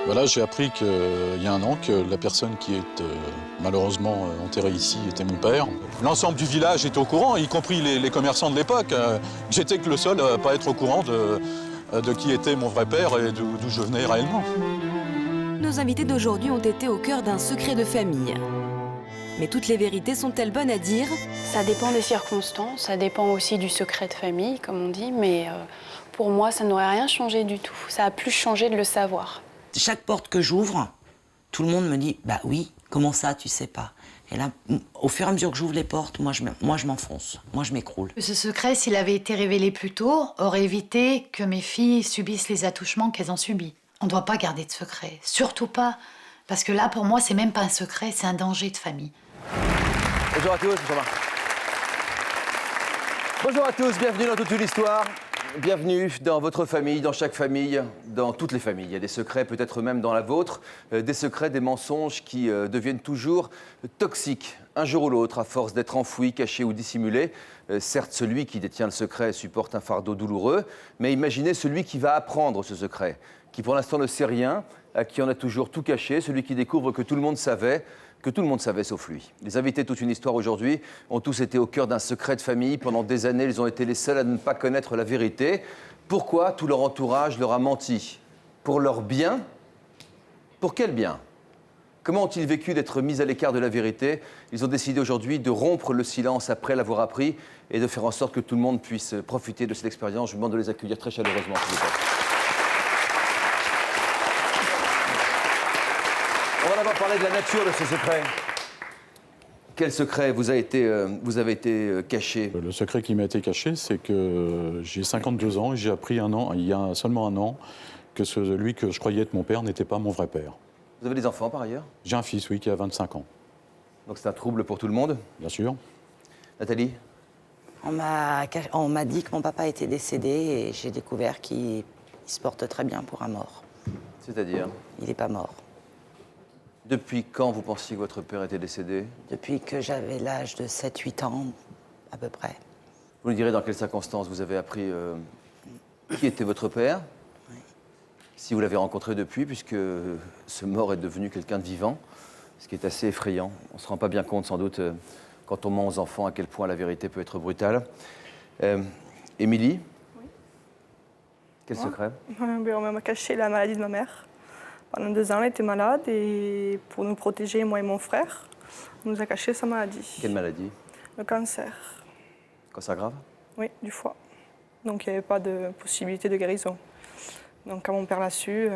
Voilà, j'ai appris qu'il y a un an que la personne qui est malheureusement enterrée ici était mon père. L'ensemble du village était au courant, y compris les commerçants de l'époque. J'étais que le seul à pas être au courant de qui était mon vrai père et d'où je venais réellement. Nos invités d'aujourd'hui ont été au cœur d'un secret de famille. Mais toutes les vérités sont-elles bonnes à dire? Ça dépend des circonstances, ça dépend aussi du secret de famille, comme on dit, mais pour moi, ça n'aurait rien changé du tout. Ça a plus changé de le savoir. Chaque porte que j'ouvre, tout le monde me dit « Bah oui, comment ça, tu sais pas ?» Et là, au fur et à mesure que j'ouvre les portes, moi je m'enfonce, moi je m'écroule. Ce secret, s'il avait été révélé plus tôt, aurait évité que mes filles subissent les attouchements qu'elles ont subis. On ne doit pas garder de secret, surtout pas, parce que là, pour moi, c'est même pas un secret, c'est un danger de famille. Bonjour à tous, bonjour Marc. Bonjour à tous, bienvenue dans toute une histoire. Bienvenue dans votre famille, dans chaque famille, dans toutes les familles. Il y a des secrets, peut-être même dans la vôtre, des secrets, des mensonges qui deviennent toujours toxiques, un jour ou l'autre, à force d'être enfouis, cachés ou dissimulés. Certes, celui qui détient le secret supporte un fardeau douloureux, mais imaginez celui qui va apprendre ce secret, qui pour l'instant ne sait rien, à qui on a toujours tout caché, celui qui découvre que tout le monde savait sauf lui. Les invités de toute une histoire aujourd'hui ont tous été au cœur d'un secret de famille. Pendant des années, ils ont été les seuls à ne pas connaître la vérité. Pourquoi tout leur entourage leur a menti? Pour leur bien? Pour quel bien? Comment ont-ils vécu d'être mis à l'écart de la vérité? Ils ont décidé aujourd'hui de rompre le silence après l'avoir appris et de faire en sorte que tout le monde puisse profiter de cette expérience. Je vous demande de les accueillir très chaleureusement, s'il vous plaît. On va d'abord parler de la nature de ce secret. Quel secret vous avez été caché? Le secret qui m'a été caché, c'est que j'ai 52 ans et j'ai appris il y a seulement un an, que celui que je croyais être mon père n'était pas mon vrai père. Vous avez des enfants par ailleurs? J'ai un fils, oui, qui a 25 ans. Donc c'est un trouble pour tout le monde? Bien sûr. Nathalie? On m'a dit que mon papa était décédé et j'ai découvert qu'il se porte très bien pour un mort. C'est-à-dire? Il n'est pas mort. Depuis quand vous pensiez que votre père était décédé? Depuis que j'avais l'âge de 7-8 ans, à peu près. Vous nous direz dans quelles circonstances vous avez appris qui était votre père? Oui. Si vous l'avez rencontré depuis, puisque ce mort est devenu quelqu'un de vivant, ce qui est assez effrayant. On ne se rend pas bien compte, sans doute, quand on ment aux enfants, à quel point la vérité peut être brutale. Émilie? Oui. Quel secret? On m'a caché la maladie de ma mère. Pendant 2 ans, elle était malade et pour nous protéger, moi et mon frère, on nous a caché sa maladie. Quelle maladie? Le cancer. Cancer grave? Oui, du foie. Donc il n'y avait pas de possibilité de guérison. Donc quand mon père l'a su,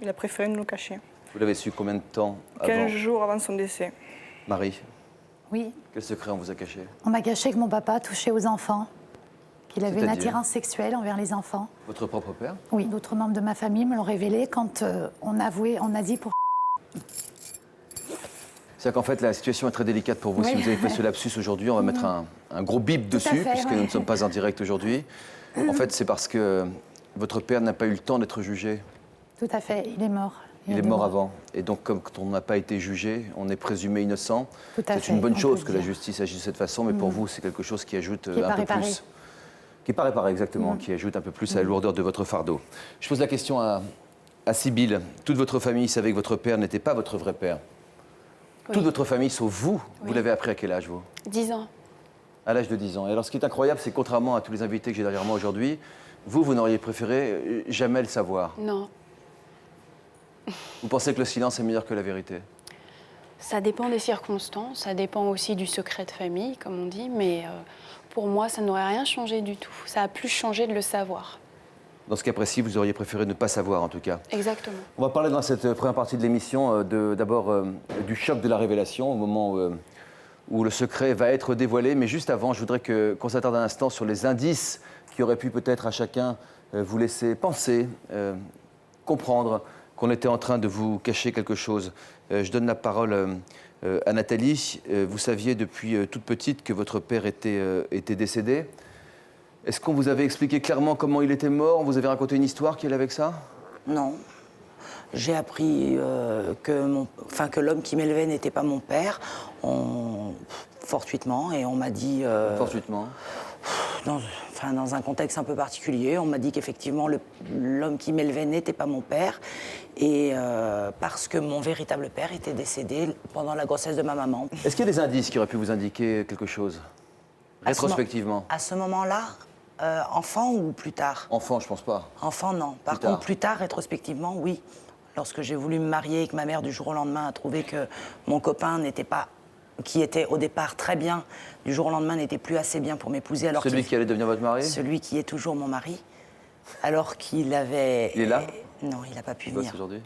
il a préféré nous le cacher. Vous l'avez su combien de temps avant? 15 jours avant son décès. Marie? Oui, Quel secret on vous a caché? on m'a caché que mon papa touchait aux enfants, qu'il avait une C'est-à-dire? attirance sexuelle envers les enfants. Votre propre père? Oui, d'autres membres de ma famille me l'ont révélé quand on a dit pour... C'est-à-dire qu'en fait, la situation est très délicate pour vous. Oui. Si vous avez fait ce lapsus aujourd'hui, on va mettre un gros bip dessus, fait, puisque ouais. nous ne sommes pas en direct aujourd'hui. En fait, c'est parce que votre père n'a pas eu le temps d'être jugé. Tout à fait, il est mort. Il est mort avant. Et donc, comme on n'a pas été jugé, on est présumé innocent. Tout à C'est fait, une bonne on chose peut que le la dire. justice agisse de cette façon, mais pour vous, c'est quelque chose qui ajoute Qui est un pas peu réparé. plus. Qui n'est pas réparé, exactement, qui ajoute un peu plus à la lourdeur de votre fardeau. Je pose la question à Sybille. Toute votre famille savait que votre père n'était pas votre vrai père. Oui. Toute votre famille, sauf vous, vous Oui. l'avez appris à quel âge, vous? 10 ans. À l'âge de 10 ans. Et alors, ce qui est incroyable, c'est que contrairement à tous les invités que j'ai derrière moi aujourd'hui, vous n'auriez préféré jamais le savoir. Non. Vous pensez que le silence est meilleur que la vérité? Ça dépend des circonstances, ça dépend aussi du secret de famille, comme on dit, mais pour moi, ça n'aurait rien changé du tout. Ça a plus changé de le savoir. Dans ce cas précis, vous auriez préféré ne pas savoir, en tout cas. Exactement. On va parler dans cette première partie de l'émission d'abord du choc de la révélation, au moment où le secret va être dévoilé. Mais juste avant, je voudrais qu'on s'attarde un instant sur les indices qui auraient pu peut-être à chacun vous laisser penser, comprendre qu'on était en train de vous cacher quelque chose. Je donne la parole à Nathalie. Vous saviez depuis toute petite que votre père était décédé. Est-ce qu'on vous avait expliqué clairement comment il était mort? Vous avez raconté une histoire qui allait avec ça? Non. J'ai appris que l'homme qui m'élevait n'était pas mon père, fortuitement, et on m'a dit... Fortuitement. dans un contexte un peu particulier. On m'a dit qu'effectivement, l'homme qui m'élevait n'était pas mon père. Et parce que mon véritable père était décédé pendant la grossesse de ma maman. Est-ce qu'il y a des indices qui auraient pu vous indiquer quelque chose? Rétrospectivement. À ce moment-là, enfant ou plus tard? Enfant, je pense pas. Enfant, non. Par contre, plus tard, rétrospectivement, oui. Lorsque j'ai voulu me marier et que ma mère, du jour au lendemain, a trouvé que mon copain n'était pas... qui était au départ très bien, du jour au lendemain n'était plus assez bien pour m'épouser. Celui qui allait devenir votre mari? Celui qui est toujours mon mari. Alors qu'il avait... Il est là? Non, il n'a pas pu Il bosse venir. aujourd'hui?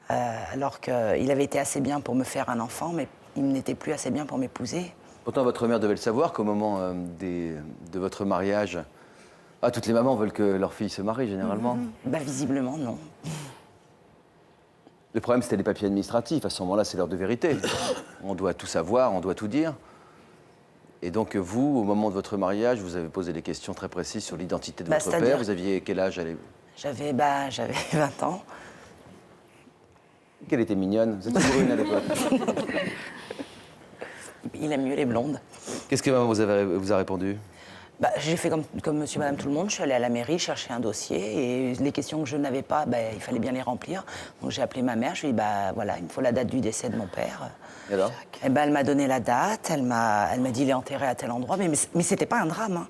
Alors qu'il avait été assez bien pour me faire un enfant, mais il n'était plus assez bien pour m'épouser. Pourtant, votre mère devait le savoir qu'au moment de votre mariage... Ah, toutes les mamans veulent que leur fille se marie, généralement. Bah, visiblement, non. Le problème, c'était les papiers administratifs. À ce moment-là, c'est l'heure de vérité. On doit tout savoir, on doit tout dire. Et donc, vous, au moment de votre mariage, vous avez posé des questions très précises sur l'identité de votre père. Vous aviez quel âge? J'avais 20 ans. Qu'elle était mignonne. Vous êtes toujours une à l'époque. Il aime mieux les blondes. Qu'est-ce que maman vous a répondu? Bah, j'ai fait comme monsieur, madame, tout le monde. Je suis allée à la mairie chercher un dossier et les questions que je n'avais pas, bah, il fallait bien les remplir. Donc j'ai appelé ma mère, je lui ai dit, bah, voilà, il me faut la date du décès de mon père. Et alors? Et bah, elle m'a donné la date, elle m'a dit il est enterré à tel endroit, mais c'était pas un drame. Hein.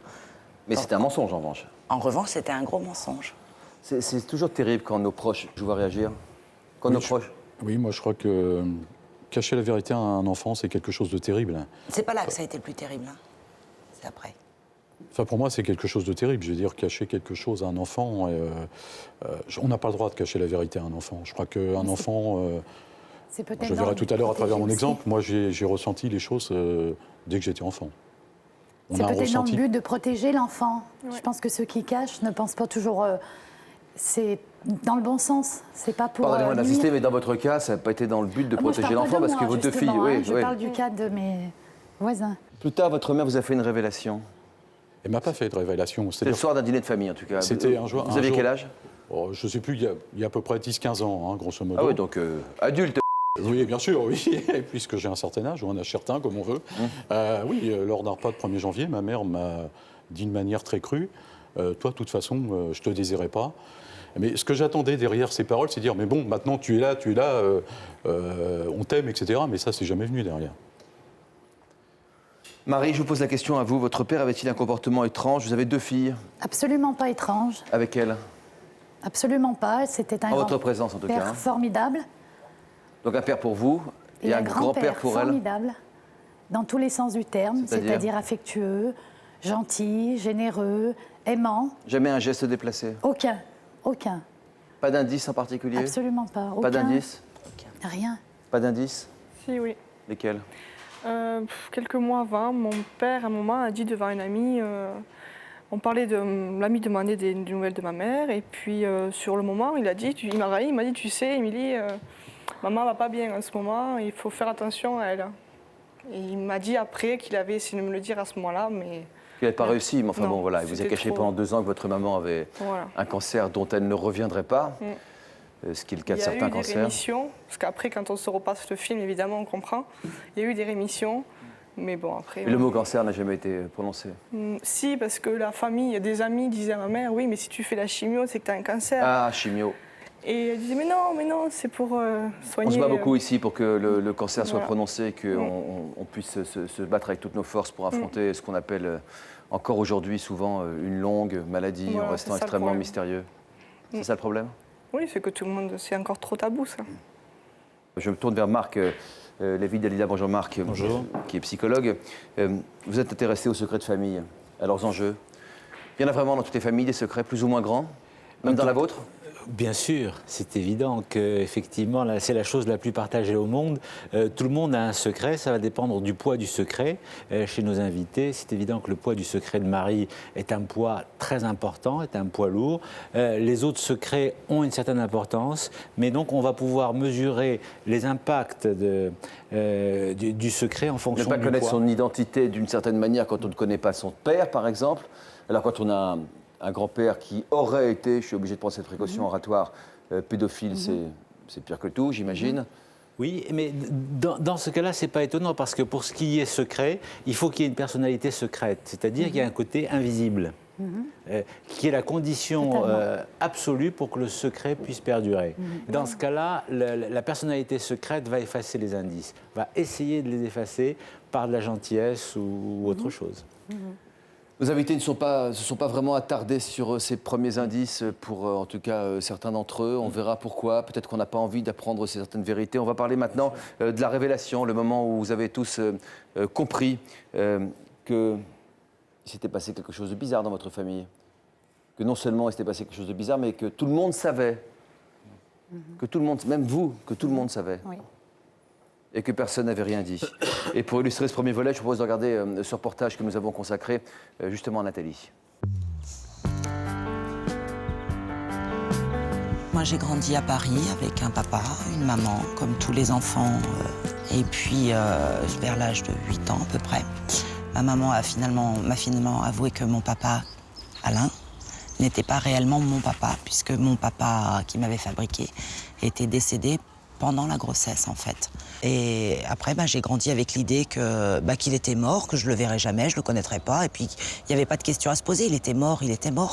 Mais c'était un mensonge, en revanche. En revanche, c'était un gros mensonge. C'est toujours terrible quand nos proches, je vois réagir, quand nos proches... Oui, moi je crois que cacher la vérité à un enfant, c'est quelque chose de terrible. C'est pas là que ça a été le plus terrible, hein. C'est après. Enfin, pour moi, c'est quelque chose de terrible. Je veux dire, cacher quelque chose à un enfant, on n'a pas le droit de cacher la vérité à un enfant. Je crois qu'un enfant, je le verrai tout à l'heure à travers mon exemple, moi j'ai ressenti les choses dès que j'étais enfant. C'est peut-être dans le but de protéger l'enfant. Ouais. Je pense que ceux qui cachent ne pensent pas toujours... c'est dans le bon sens, c'est pas pour... Pardonnez-moi d'insister, mais dans votre cas, ça n'a pas été dans le but de protéger l'enfant, parce que vos deux filles... Oui, je parle du cas de mes voisins. Plus tard, votre mère vous a fait une révélation. Elle m'a pas fait de révélation. C'était le soir d'un dîner de famille, en tout cas. C'était un jour... Vous aviez quel âge? Je ne sais plus, il y a à peu près 10-15 ans, hein, grosso modo. Ah oui, donc adulte. Oui, bien sûr, oui, puisque j'ai un certain âge, ou un âge certain, comme on veut. Oui, lors d'un repas de 1er janvier, ma mère m'a dit de manière très crue, toi, de toute façon, je te désirais pas. Mais ce que j'attendais derrière ces paroles, c'est dire, mais bon, maintenant tu es là, on t'aime, etc. Mais ça, c'est jamais venu derrière. Marie, je vous pose la question à vous. Votre père avait-il un comportement étrange? Vous avez deux filles. Absolument pas étrange. Avec elle? Absolument pas. C'était un en votre présence, en tout père cas. Formidable. Donc un père pour vous et un grand-père pour elle? Formidable, dans tous les sens du terme, c'est-à-dire affectueux, gentil, généreux, aimant. Jamais un geste déplacé? Aucun. Aucun. Pas d'indice en particulier? Absolument pas. Aucun. Pas d'indice? Rien. Pas d'indice? Si, oui. Lesquels? Quelques mois avant, mon père, à un moment, a dit devant une amie, on parlait de... L'ami demandait des nouvelles de ma mère, et puis sur le moment, il m'a dit, tu sais, Émilie, maman va pas bien en ce moment, il faut faire attention à elle. Et il m'a dit après qu'il avait essayé de me le dire à ce moment-là, mais... Il n'avait pas réussi, mais enfin non, bon, voilà, il vous a caché pendant 2 ans que votre maman avait un cancer dont elle ne reviendrait pas, ce qui est le cas de certains cancers. Il y a eu des rémissions, parce qu'après, quand on se repasse le film, évidemment, on comprend. Il y a eu des rémissions, mais bon, après... Et le mot cancer n'a jamais été prononcé? Si, parce que la famille, des amis disaient à ma mère, oui, mais si tu fais la chimio, c'est que tu as un cancer. Ah, chimio. Et elle disait, mais non, c'est pour soigner... On se bat beaucoup ici pour que le cancer soit prononcé, qu'on puisse se battre avec toutes nos forces pour affronter ce qu'on appelle encore aujourd'hui souvent une longue maladie en restant extrêmement mystérieux. C'est ça le problème? Oui, c'est que tout le monde, c'est encore trop tabou, ça. Je me tourne vers Marc Lévy Dalila. Bonjour Marc. Bonjour. Qui est psychologue. Vous êtes intéressé aux secrets de famille, à leurs enjeux. Il y en a vraiment dans toutes les familles des secrets plus ou moins grands, même dans la vôtre? Bien sûr, c'est évident qu'effectivement, c'est la chose la plus partagée au monde. Tout le monde a un secret, ça va dépendre du poids du secret. Chez nos invités, c'est évident que le poids du secret de Marie est un poids très important, est un poids lourd. Les autres secrets ont une certaine importance, mais donc on va pouvoir mesurer les impacts du secret en fonction du poids. Ne pas connaître son identité d'une certaine manière quand on ne connaît pas son père, par exemple. Alors quand on a un grand-père qui aurait été, je suis obligé de prendre cette précaution oratoire, pédophile, c'est pire que tout, j'imagine. Oui, mais dans ce cas-là, c'est pas étonnant parce que pour ce qui est secret, il faut qu'il y ait une personnalité secrète, c'est-à-dire qu'il y a un côté invisible, qui est la condition absolue pour que le secret puisse perdurer. Dans ce cas-là, la personnalité secrète va effacer les indices, va essayer de les effacer par de la gentillesse ou autre chose. Nos invités ne se sont pas vraiment attardés sur ces premiers indices pour, en tout cas, certains d'entre eux. On verra pourquoi. Peut-être qu'on n'a pas envie d'apprendre certaines vérités. On va parler maintenant de la révélation, le moment où vous avez tous compris qu'il s'était passé quelque chose de bizarre dans votre famille. Que non seulement il s'était passé quelque chose de bizarre, mais que tout le monde savait. Que tout le monde, même vous, que tout le monde savait. Oui. Et que personne n'avait rien dit. Et pour illustrer ce premier volet, je propose de regarder ce reportage que nous avons consacré justement à Nathalie. Moi, j'ai grandi à Paris avec un papa, une maman, comme tous les enfants. Et puis, vers l'âge de 8 ans à peu près, ma maman m'a finalement avoué que mon papa, Alain, n'était pas réellement mon papa, puisque mon papa qui m'avait fabriqué était décédé pendant la grossesse, en fait. Et après, j'ai grandi avec l'idée qu'il était mort, que je le verrais jamais, je le connaîtrais pas, et puis il n'y avait pas de question à se poser. Il était mort,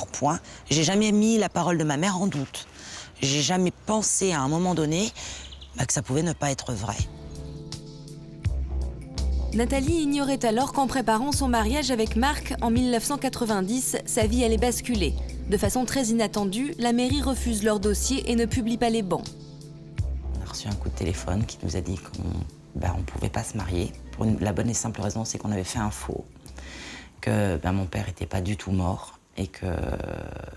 point. J'ai jamais mis la parole de ma mère en doute. J'ai jamais pensé à un moment donné que ça pouvait ne pas être vrai. Nathalie ignorait alors qu'en préparant son mariage avec Marc en 1990, sa vie allait basculer. De façon très inattendue, la mairie refuse leur dossier et ne publie pas les bans. On a reçu un coup de téléphone qui nous a dit qu'on ne pouvait pas se marier. Pour la bonne et simple raison, c'est qu'on avait fait un faux. Que mon père n'était pas du tout mort et que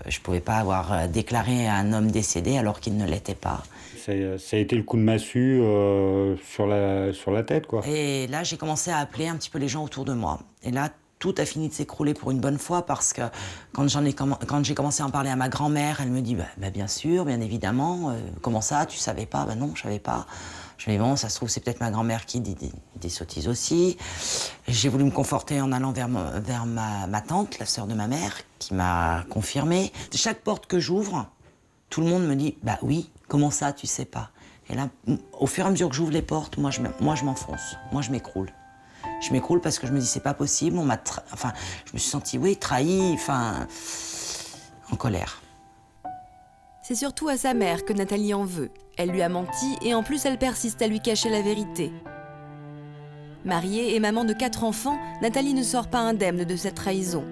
je ne pouvais pas avoir déclaré un homme décédé alors qu'il ne l'était pas. Ça a été le coup de massue sur la tête, quoi. Et là, j'ai commencé à appeler un petit peu les gens autour de moi. Et là, tout a fini de s'écrouler pour une bonne fois parce que quand j'ai commencé à en parler à ma grand-mère, elle me dit bien sûr, bien évidemment, comment ça, tu savais pas? Non, je savais pas. Je me dis bon, ça se trouve, c'est peut-être ma grand-mère qui dit des sottises aussi. J'ai voulu me conforter en allant vers ma tante, la sœur de ma mère, qui m'a confirmé. Chaque porte que j'ouvre, tout le monde me dit oui, comment ça, tu sais pas? Et là, au fur et à mesure que j'ouvre les portes, moi je m'enfonce, moi je m'écroule. Je m'écroule parce que je me dis c'est pas possible, je me suis sentie trahie, en colère. C'est surtout à sa mère que Nathalie en veut. Elle lui a menti et en plus elle persiste à lui cacher la vérité. Mariée et maman de 4 enfants, Nathalie ne sort pas indemne de cette trahison.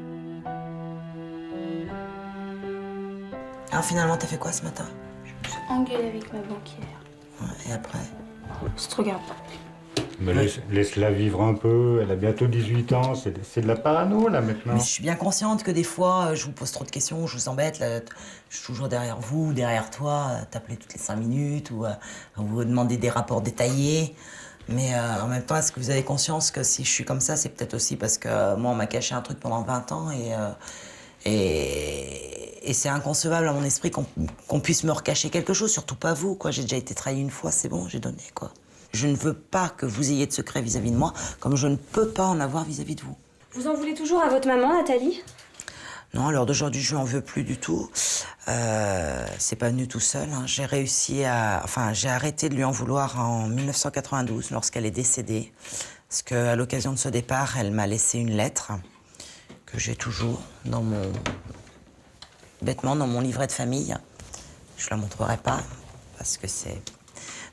Alors finalement, t'as fait quoi ce matin? Je me suis engueulée avec ma banquière. Ouais, et après? Ça te regarde pas. Mais laisse-la vivre un peu, elle a bientôt 18 ans, c'est de la parano là maintenant. Mais je suis bien consciente que des fois, je vous pose trop de questions, je vous embête, là, je suis toujours derrière vous, derrière toi, t'appeler toutes les 5 minutes ou vous demander des rapports détaillés. Mais en même temps, est-ce que vous avez conscience que si je suis comme ça, c'est peut-être aussi parce que moi, on m'a caché un truc pendant 20 ans et c'est inconcevable à mon esprit qu'on puisse me recacher quelque chose, surtout pas vous, quoi. J'ai déjà été trahie une fois, c'est bon, j'ai donné, quoi. Je ne veux pas que vous ayez de secret vis-à-vis de moi, comme je ne peux pas en avoir vis-à-vis de vous. Vous en voulez toujours à votre maman, Nathalie? Non, à l'heure d'aujourd'hui, je lui en veux plus du tout. C'est pas venu tout seul. Hein. J'ai arrêté de lui en vouloir en 1992, lorsqu'elle est décédée. Parce qu'à l'occasion de ce départ, elle m'a laissé une lettre que j'ai toujours bêtement dans mon livret de famille. Je la montrerai pas, parce que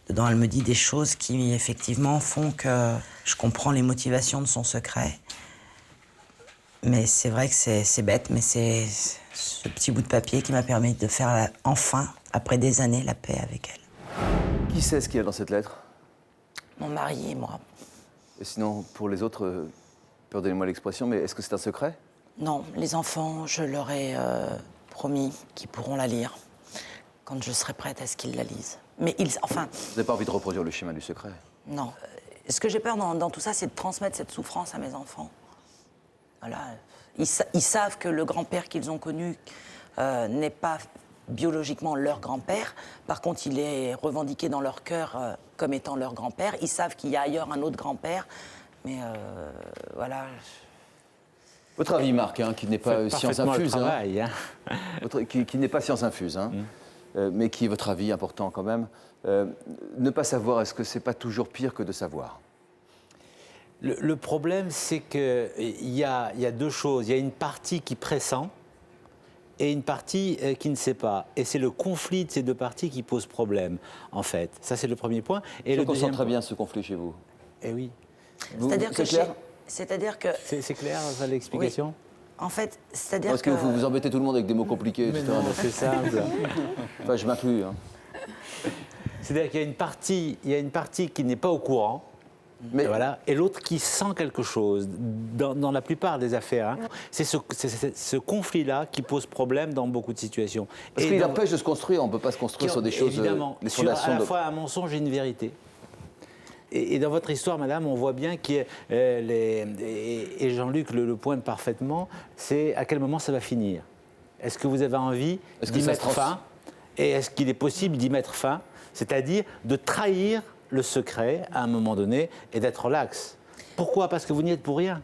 dedans, elle me dit des choses qui, effectivement, font que je comprends les motivations de son secret. Mais c'est vrai que c'est bête, mais c'est ce petit bout de papier qui m'a permis de faire, enfin, après des années, la paix avec elle. Qui sait ce qu'il y a dans cette lettre? Mon mari et moi. Et sinon, pour les autres, pardonnez-moi l'expression, mais est-ce que c'est un secret? Non, les enfants, je leur ai promis qu'ils pourront la lire quand je serai prête à ce qu'ils la lisent. Mais vous n'avez pas envie de reproduire le schéma du secret? Non. Ce que j'ai peur dans tout ça, c'est de transmettre cette souffrance à mes enfants. Voilà. Ils savent que le grand-père qu'ils ont connu n'est pas biologiquement leur grand-père. Par contre, il est revendiqué dans leur cœur comme étant leur grand-père. Ils savent qu'il y a ailleurs un autre grand-père. Mais voilà. Votre avis, Marc, qui n'est pas science infuse. Travail, qui n'est pas science infuse. mais qui est votre avis important quand même. Ne pas savoir, est-ce que c'est pas toujours pire que de savoir? Le problème, c'est qu'il y a deux choses. Il y a une partie qui pressent et une partie qui ne sait pas. Et c'est le conflit de ces deux parties qui pose problème, en fait. Ça, c'est le premier point. Et Je comprends très bien ce conflit chez vous. Eh oui. C'est-à-dire que... C'est clair, ça, l'explication? Oui. En fait, c'est-à-dire Parce que vous embêtez tout le monde avec des mots compliqués, etc. Non, c'est simple. Enfin, je m'inclus. Hein. C'est-à-dire qu'il y a une partie qui n'est pas au courant, mais voilà, et l'autre qui sent quelque chose. Dans la plupart des affaires, hein, c'est ce conflit-là qui pose problème dans beaucoup de situations. Parce qu'il empêche de se construire. On ne peut pas se construire sur des choses. Évidemment, les sur à la fois un mensonge et une vérité. Et dans votre histoire, madame, on voit bien qu'il y a et Jean-Luc le pointe parfaitement, c'est à quel moment ça va finir. Est-ce que vous avez envie d'y mettre fin? Et est-ce qu'il est possible d'y mettre fin? C'est-à-dire de trahir le secret à un moment donné et d'être relax. Pourquoi? Parce que vous n'y êtes pour rien.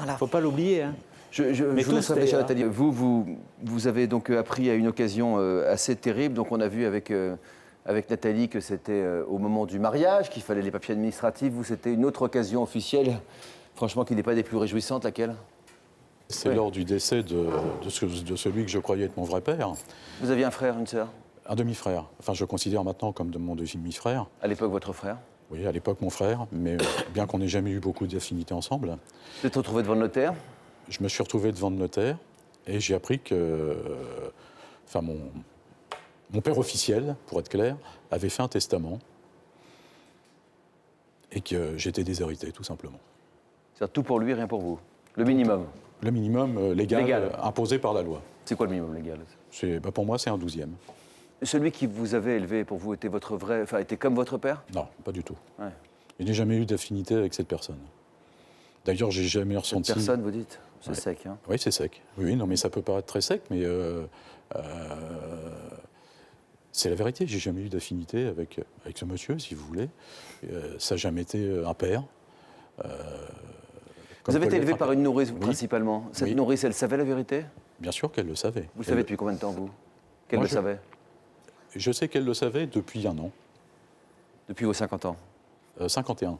Il ne faut pas l'oublier. Hein. Je vous laisse réfléchir, Nathalie. Vous avez donc appris à une occasion assez terrible. Donc on a vu avec Nathalie que c'était au moment du mariage, qu'il fallait les papiers administratifs. Vous, c'était une autre occasion officielle, franchement, qui n'est pas des plus réjouissantes. Laquelle? C'est lors du décès de celui que je croyais être mon vrai père. Vous aviez un frère, une sœur? Un demi-frère. Enfin, je considère maintenant comme de mon demi-frère. À l'époque, votre frère? Oui, à l'époque, mon frère, mais bien qu'on n'ait jamais eu beaucoup d'affinités ensemble. Vous êtes retrouvé devant le notaire? Je me suis retrouvé devant le notaire et j'ai appris que... Enfin, mon père officiel, pour être clair, avait fait un testament et que j'étais déshérité, tout simplement. C'est-à-dire tout pour lui, rien pour vous? Le minimum? Le minimum légal. Imposé par la loi. C'est quoi le minimum légal? Pour moi, c'est un 12e. Celui qui vous avait élevé, pour vous, était votre vrai... Enfin, était comme votre père? Non, pas du tout. Ouais. Je n'ai jamais eu d'affinité avec cette personne. D'ailleurs, j'ai jamais ressenti... Cette personne, vous dites? C'est sec, hein? Oui, c'est sec. Oui, non, mais ça peut paraître très sec, mais c'est la vérité. J'ai jamais eu d'affinité avec ce monsieur, si vous voulez. Ça n'a jamais été un père. Vous avez été élevé par une nourrice, principalement. Cette nourrice, elle savait la vérité? Bien sûr qu'elle le savait. Vous le savez depuis combien de temps, vous? Qu'elle le savait? Je sais qu'elle le savait depuis un an. Depuis vos 50 ans? 51.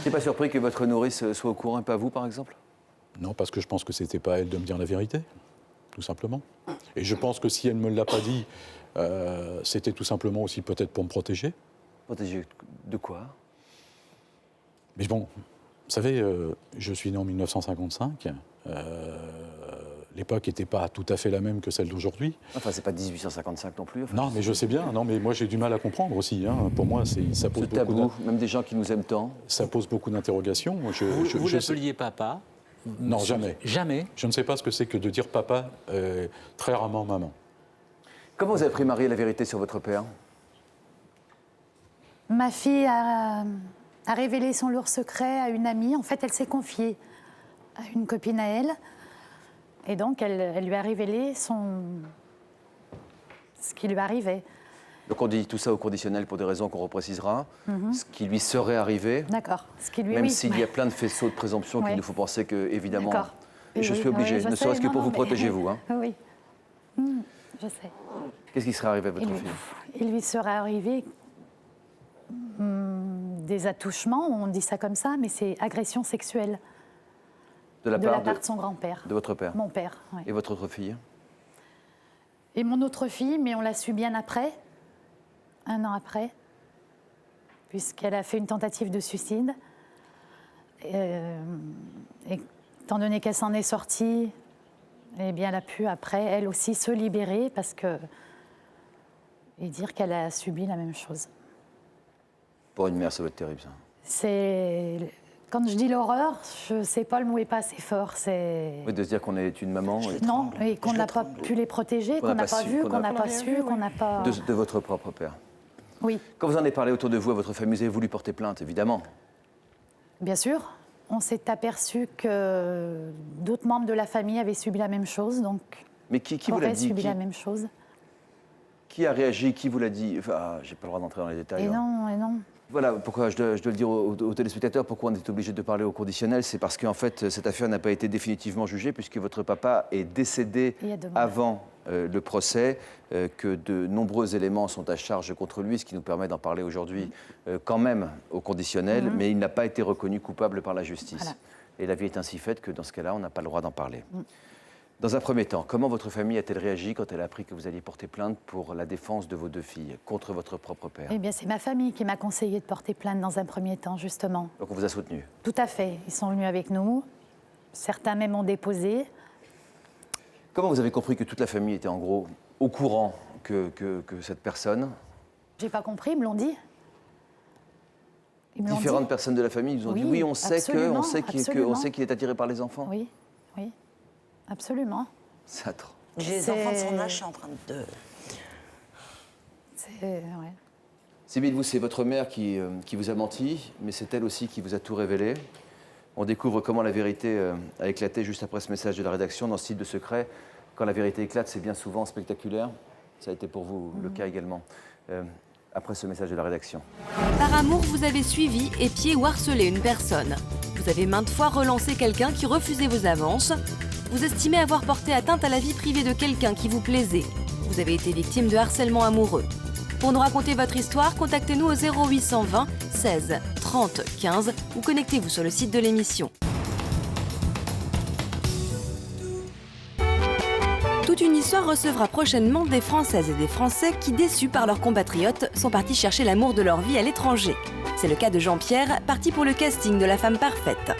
C'est pas surpris que votre nourrice soit au courant et pas vous, par exemple? Non, parce que je pense que c'était pas à elle de me dire la vérité, tout simplement. Et je pense que si elle me l'a pas dit, c'était tout simplement aussi peut-être pour me protéger. Protéger de quoi? Mais bon, vous savez, je suis né en 1955. L'époque n'était pas tout à fait la même que celle d'aujourd'hui. Enfin, c'est pas 1855 non plus. Enfin, non, mais je sais bien. Non, mais moi, j'ai du mal à comprendre aussi. Hein. Pour moi, ça pose beaucoup tabou, même des gens qui nous aiment tant. Ça pose beaucoup d'interrogations. Vous l'appeliez papa? Non, jamais. Jamais? Je ne sais pas ce que c'est que de dire papa, très rarement maman. Comment vous avez appris, Marie, la vérité sur votre père? Ma fille a révélé son lourd secret à une amie. En fait, elle s'est confiée à une copine à elle. Et donc, elle lui a révélé ce qui lui arrivait. Donc, on dit tout ça au conditionnel pour des raisons qu'on reprécisera. Ce qui lui serait arrivé. D'accord. Même s'il y a plein de faisceaux de présomption qu'il nous faut penser que, évidemment, je suis obligé, ne serait-ce que pour vous protéger, vous. Hein. Oui, je sais. Qu'est-ce qui serait arrivé à votre fille? Il lui serait arrivé des attouchements, on dit ça comme ça, mais c'est agression sexuelle. De la part de son grand-père. De votre père? Mon père, oui. Et votre autre fille? Et mon autre fille, mais on l'a su bien après, 1 an après, puisqu'elle a fait une tentative de suicide. Et étant donné qu'elle s'en est sortie, eh bien, elle a pu après, elle aussi, se libérer et dire qu'elle a subi la même chose. Pour une mère, ça doit être terrible, ça. Quand je dis l'horreur, je ne sais pas, le mot n'est pas assez fort. Oui, de se dire qu'on est une maman. Non, et qu'on n'a pas pu les protéger, qu'on n'a pas vu, qu'on n'a pas su, qu'on n'a pas... De votre propre père. Oui. Quand vous en avez parlé autour de vous, à votre famille, vous avez voulu porter plainte, évidemment. Bien sûr. On s'est aperçu que d'autres membres de la famille avaient subi la même chose, donc... Mais qui vous l'a dit? Subi la même chose. Qui a réagi? Qui vous l'a dit? Enfin, j'ai pas le droit d'entrer dans les détails. Et non. Voilà pourquoi je dois le dire aux téléspectateurs, pourquoi on est obligé de parler au conditionnel, c'est parce qu'en fait, cette affaire n'a pas été définitivement jugée, puisque votre papa est décédé avant le procès, que de nombreux éléments sont à charge contre lui, ce qui nous permet d'en parler aujourd'hui quand même au conditionnel, mais il n'a pas été reconnu coupable par la justice. Voilà. Et la vie est ainsi faite que dans ce cas-là, on n'a pas le droit d'en parler. Dans un premier temps, comment votre famille a-t-elle réagi quand elle a appris que vous alliez porter plainte pour la défense de vos 2 filles contre votre propre père? Eh bien, c'est ma famille qui m'a conseillé de porter plainte dans un premier temps, justement. Donc on vous a soutenu? Tout à fait. Ils sont venus avec nous. Certains même ont déposé. Comment vous avez compris que toute la famille était en gros au courant que cette personne? J'ai pas compris, ils me l'ont dit. Ils me l'ont Différentes dit. personnes de la famille nous ont dit oui, on sait qu'il est attiré par les enfants. Oui, oui, absolument. C'est atroce. J'ai les enfants de son âge, je suis en train de... Ouais. Sybille, vous, c'est votre mère qui vous a menti, mais c'est elle aussi qui vous a tout révélé. On découvre comment la vérité a éclaté juste après ce message de la rédaction dans ce site de secret. Quand la vérité éclate, c'est bien souvent spectaculaire. Ça a été pour vous le cas également. Après ce message de la rédaction. Par amour, vous avez suivi, épié ou harcelé une personne. Vous avez maintes fois relancé quelqu'un qui refusait vos avances. Vous estimez avoir porté atteinte à la vie privée de quelqu'un qui vous plaisait. Vous avez été victime de harcèlement amoureux. Pour nous raconter votre histoire, contactez-nous au 0820 16 30 15 ou connectez-vous sur le site de l'émission. Toute une histoire recevra prochainement des Françaises et des Français qui, déçus par leurs compatriotes, sont partis chercher l'amour de leur vie à l'étranger. C'est le cas de Jean-Pierre, parti pour le casting de la femme parfaite.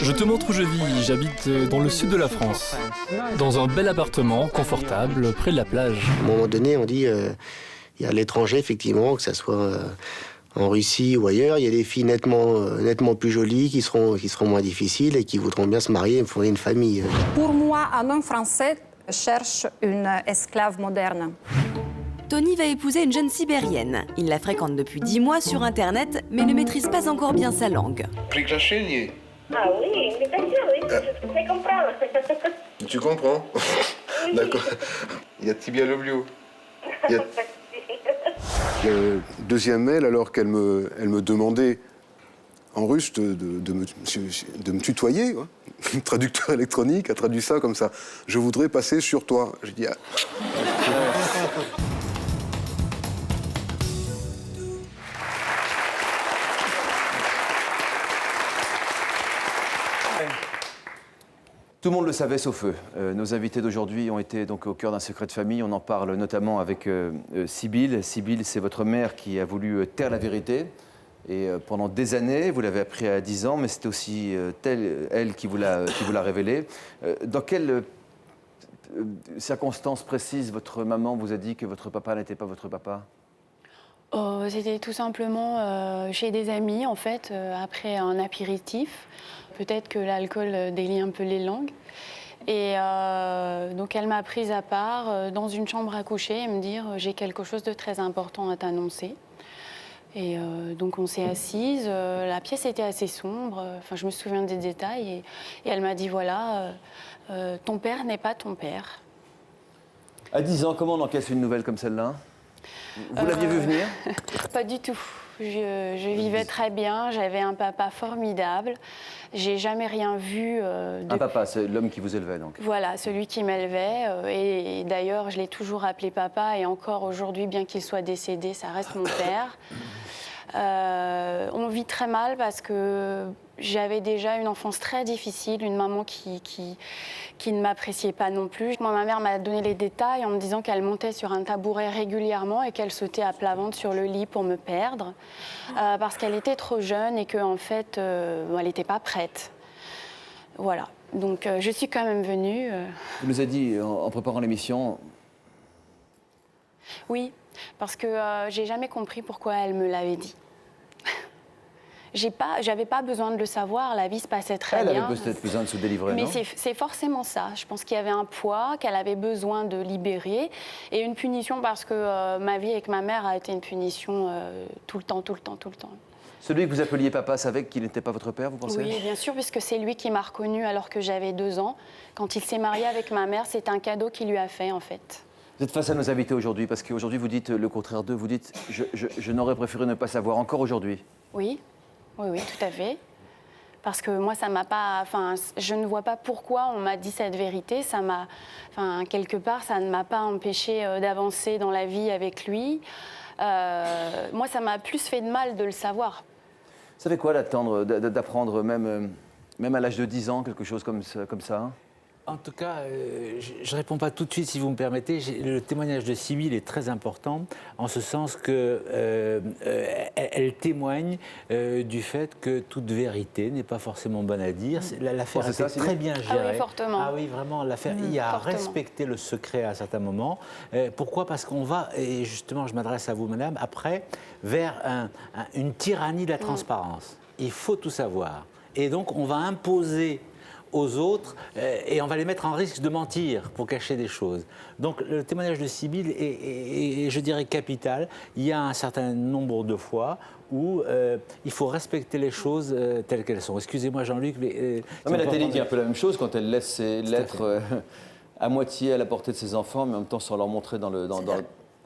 Je te montre où je vis. J'habite dans le sud de la France, dans un bel appartement, confortable, près de la plage. À un moment donné, on dit il y a à l'étranger, effectivement, que ce soit en Russie ou ailleurs, il y a des filles nettement plus jolies qui seront moins difficiles et qui voudront bien se marier et fonder une famille. Pour moi, un homme français cherche une esclave moderne. Tony va épouser une jeune sibérienne. Il la fréquente depuis 10 mois sur Internet, mais ne maîtrise pas encore bien sa langue. Приглашение. Ah oui, mais bien sûr, oui, je sais comprendre. Tu comprends? D'accord. Я тебя люблю. Le deuxième mail, alors qu'elle me demandait en russe de me tutoyer, quoi. Le traducteur électronique a traduit ça comme ça. Je voudrais passer sur toi. J'ai dit. Tout le monde le savait sauf eux. Nos invités d'aujourd'hui ont été donc au cœur d'un secret de famille. On en parle notamment avec Sybille. Sybille, c'est votre mère qui a voulu taire la vérité. Et pendant des années, vous l'avez appris à 10 ans, mais c'est aussi elle qui vous l'a révélé. Dans quelles circonstances précises votre maman vous a dit que votre papa n'était pas votre papa? C'était tout simplement chez des amis, en fait, après un apéritif. Peut-être que l'alcool délie un peu les langues. Et donc elle m'a prise à part dans une chambre à coucher et me dire « j'ai quelque chose de très important à t'annoncer ». Et donc on s'est assises, la pièce était assez sombre, enfin je me souviens des détails, et elle m'a dit « voilà, ton père n'est pas ton père ». À 10 ans, comment on encaisse une nouvelle comme celle-là? Vous l'aviez vu venir? Pas du tout. Je vivais très bien, j'avais un papa formidable. J'ai jamais rien vu. Un papa, c'est l'homme qui vous élevait donc? Voilà, celui qui m'élevait. Et d'ailleurs, je l'ai toujours appelé papa. Et encore aujourd'hui, bien qu'il soit décédé, ça reste mon père. On vit très mal parce que j'avais déjà une enfance très difficile, une maman qui ne m'appréciait pas non plus. Moi, ma mère m'a donné les détails en me disant qu'elle montait sur un tabouret régulièrement et qu'elle sautait à plat ventre sur le lit pour me perdre parce qu'elle était trop jeune et qu'en fait, elle n'était pas prête. Voilà. Donc, je suis quand même venue. Vous nous avez dit en préparant l'émission. Oui, parce que j'ai jamais compris pourquoi elle me l'avait dit. J'avais pas besoin de le savoir, la vie se passait très bien. Elle avait peut-être besoin de se délivrer, mais non? c'est forcément ça. Je pense qu'il y avait un poids qu'elle avait besoin de libérer et une punition parce que ma vie avec ma mère a été une punition tout le temps. Celui que vous appeliez papa savait qu'il n'était pas votre père, vous pensez? Oui, bien sûr, puisque c'est lui qui m'a reconnue alors que j'avais 2 ans. Quand il s'est marié avec ma mère, c'est un cadeau qu'il lui a fait, en fait. Vous êtes face à nos invités aujourd'hui, parce qu'aujourd'hui, vous dites le contraire d'eux. Vous dites « je n'aurais préféré ne pas savoir » encore aujourd'hui. Oui, tout à fait. Parce que moi, ça m'a pas... Enfin, je ne vois pas pourquoi on m'a dit cette vérité. Ça m'a... Enfin, quelque part, ça ne m'a pas empêché d'avancer dans la vie avec lui. Moi, ça m'a plus fait de mal de le savoir. Ça fait quoi d'apprendre même à l'âge de 10 ans, quelque chose comme ça? En tout cas, je ne réponds pas tout de suite, si vous me permettez. Le témoignage de Sybille est très important, en ce sens qu'elle témoigne du fait que toute vérité n'est pas forcément bonne à dire. L'affaire était très bien gérée. Ah oui, fortement. Ah oui, vraiment, l'affaire. Il y a respecté le secret à certains moments. Pourquoi? Parce qu'on va, et justement, je m'adresse à vous, madame, après, vers une tyrannie de la transparence. Il faut tout savoir. Et donc, on va imposer aux autres et on va les mettre en risque de mentir pour cacher des choses. Donc le témoignage de Sybille est, je dirais, capital. Il y a un certain nombre de fois où il faut respecter les choses telles qu'elles sont. Excusez-moi Jean-Luc, mais... non, mais Nathalie dit un peu la même chose quand elle laisse ses lettres à moitié à la portée de ses enfants, mais en même temps sans leur montrer dans le...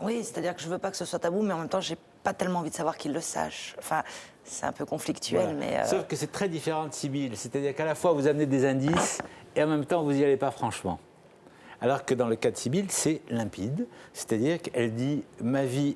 Oui, c'est-à-dire que je veux pas que ce soit tabou, mais en même temps, j'ai pas tellement envie de savoir qu'ils le sachent. Enfin, c'est un peu conflictuel, voilà. mais... Sauf que c'est très différent de Sybille. C'est-à-dire qu'à la fois, vous amenez des indices et en même temps, vous n'y allez pas franchement. Alors que dans le cas de Sybille, c'est limpide. C'est-à-dire qu'elle dit « ma vie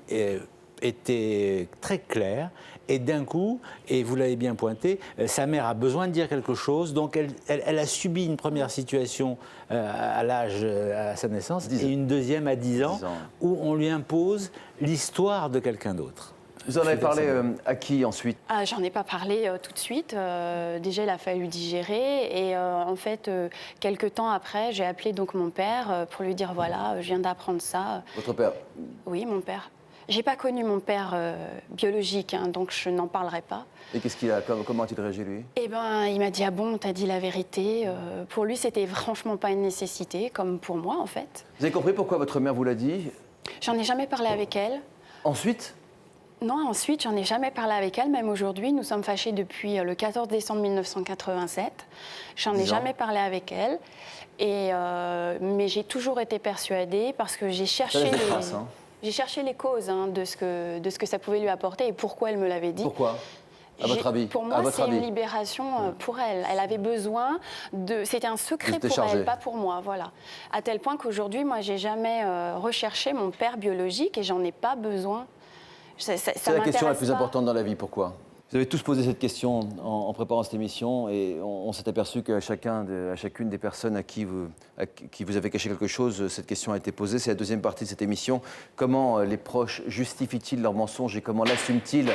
était très claire ». Et d'un coup, et vous l'avez bien pointé, sa mère a besoin de dire quelque chose, donc elle a subi une première situation à sa naissance, et une deuxième à 10 ans, où on lui impose l'histoire de quelqu'un d'autre. Vous en avez parlé à qui ensuite? J'en ai pas parlé tout de suite. Déjà, il a fallu digérer. Et en fait, quelques temps après, j'ai appelé donc mon père pour lui dire voilà, je viens d'apprendre ça. Votre père? Oui, mon père. J'ai pas connu mon père biologique, hein, donc je n'en parlerai pas. Et qu'est-ce qu'il a, comment a-t-il réagi, lui? Eh ben, il m'a dit ah bon, t'as dit la vérité. Pour lui, c'était franchement pas une nécessité, comme pour moi en fait. Vous avez compris pourquoi votre mère vous l'a dit? J'en ai jamais parlé avec elle. Ensuite? Non, ensuite, j'en ai jamais parlé avec elle. Même aujourd'hui, nous sommes fâchés depuis le 14 décembre 1987. J'en ai jamais parlé avec elle. Et, mais j'ai toujours été persuadée parce que j'ai cherché j'ai cherché les causes de ce que ça pouvait lui apporter et pourquoi elle me l'avait dit. Pourquoi? À votre avis? Pour moi, c'est une libération pour elle. Elle avait besoin de... C'était un secret pour elle, pas pour moi, voilà. À tel point qu'aujourd'hui, moi, j'ai jamais recherché mon père biologique et j'en ai pas besoin. C'est la question la plus importante dans la vie, pourquoi? Vous avez tous posé cette question en préparant cette émission et on s'est aperçu qu'à chacune des personnes à qui vous avez caché quelque chose, cette question a été posée. C'est la deuxième partie de cette émission. Comment les proches justifient-ils leurs mensonges et comment l'assument-ils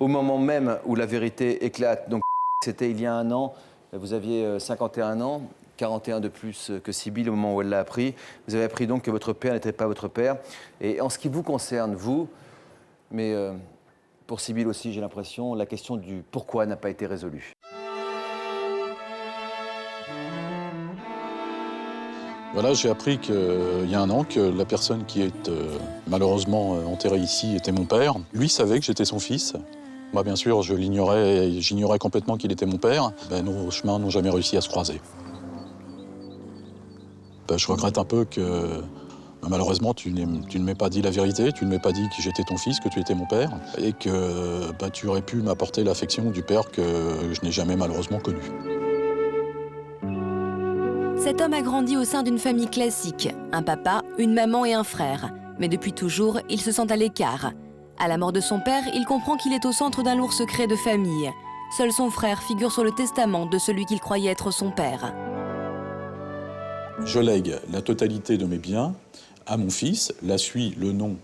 au moment même où la vérité éclate? Donc c'était il y a un an, vous aviez 51 ans. 41 de plus que Sybille au moment où elle l'a appris. Vous avez appris donc que votre père n'était pas votre père. Et en ce qui vous concerne, vous, mais pour Sybille aussi, j'ai l'impression, la question du pourquoi n'a pas été résolue. Voilà, j'ai appris qu'il y a un an que la personne qui est malheureusement enterrée ici était mon père. Lui savait que j'étais son fils. Moi, bien sûr, j'ignorais complètement qu'il était mon père. Nos chemins n'ont jamais réussi à se croiser. Je regrette un peu que... Malheureusement, tu ne m'as pas dit la vérité, tu ne m'as pas dit que j'étais ton fils, que tu étais mon père, et que tu aurais pu m'apporter l'affection du père que je n'ai jamais malheureusement connu. Cet homme a grandi au sein d'une famille classique, un papa, une maman et un frère. Mais depuis toujours, il se sent à l'écart. À la mort de son père, il comprend qu'il est au centre d'un lourd secret de famille. Seul son frère figure sur le testament de celui qu'il croyait être son père. Je lègue la totalité de mes biens à mon fils, la suit le nom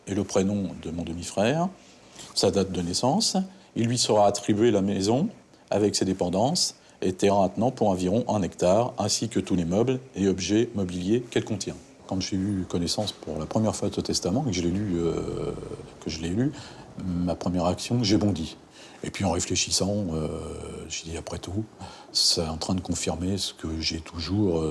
et le prénom de mon demi-frère, sa date de naissance. Il lui sera attribué la maison avec ses dépendances et terrain attenant pour environ 1 hectare, ainsi que tous les meubles et objets mobiliers qu'elle contient. Quand j'ai eu connaissance pour la première fois de ce testament, que je l'ai lu, ma première action, j'ai bondi. Et puis en réfléchissant, j'ai dit après tout, c'est en train de confirmer ce que j'ai toujours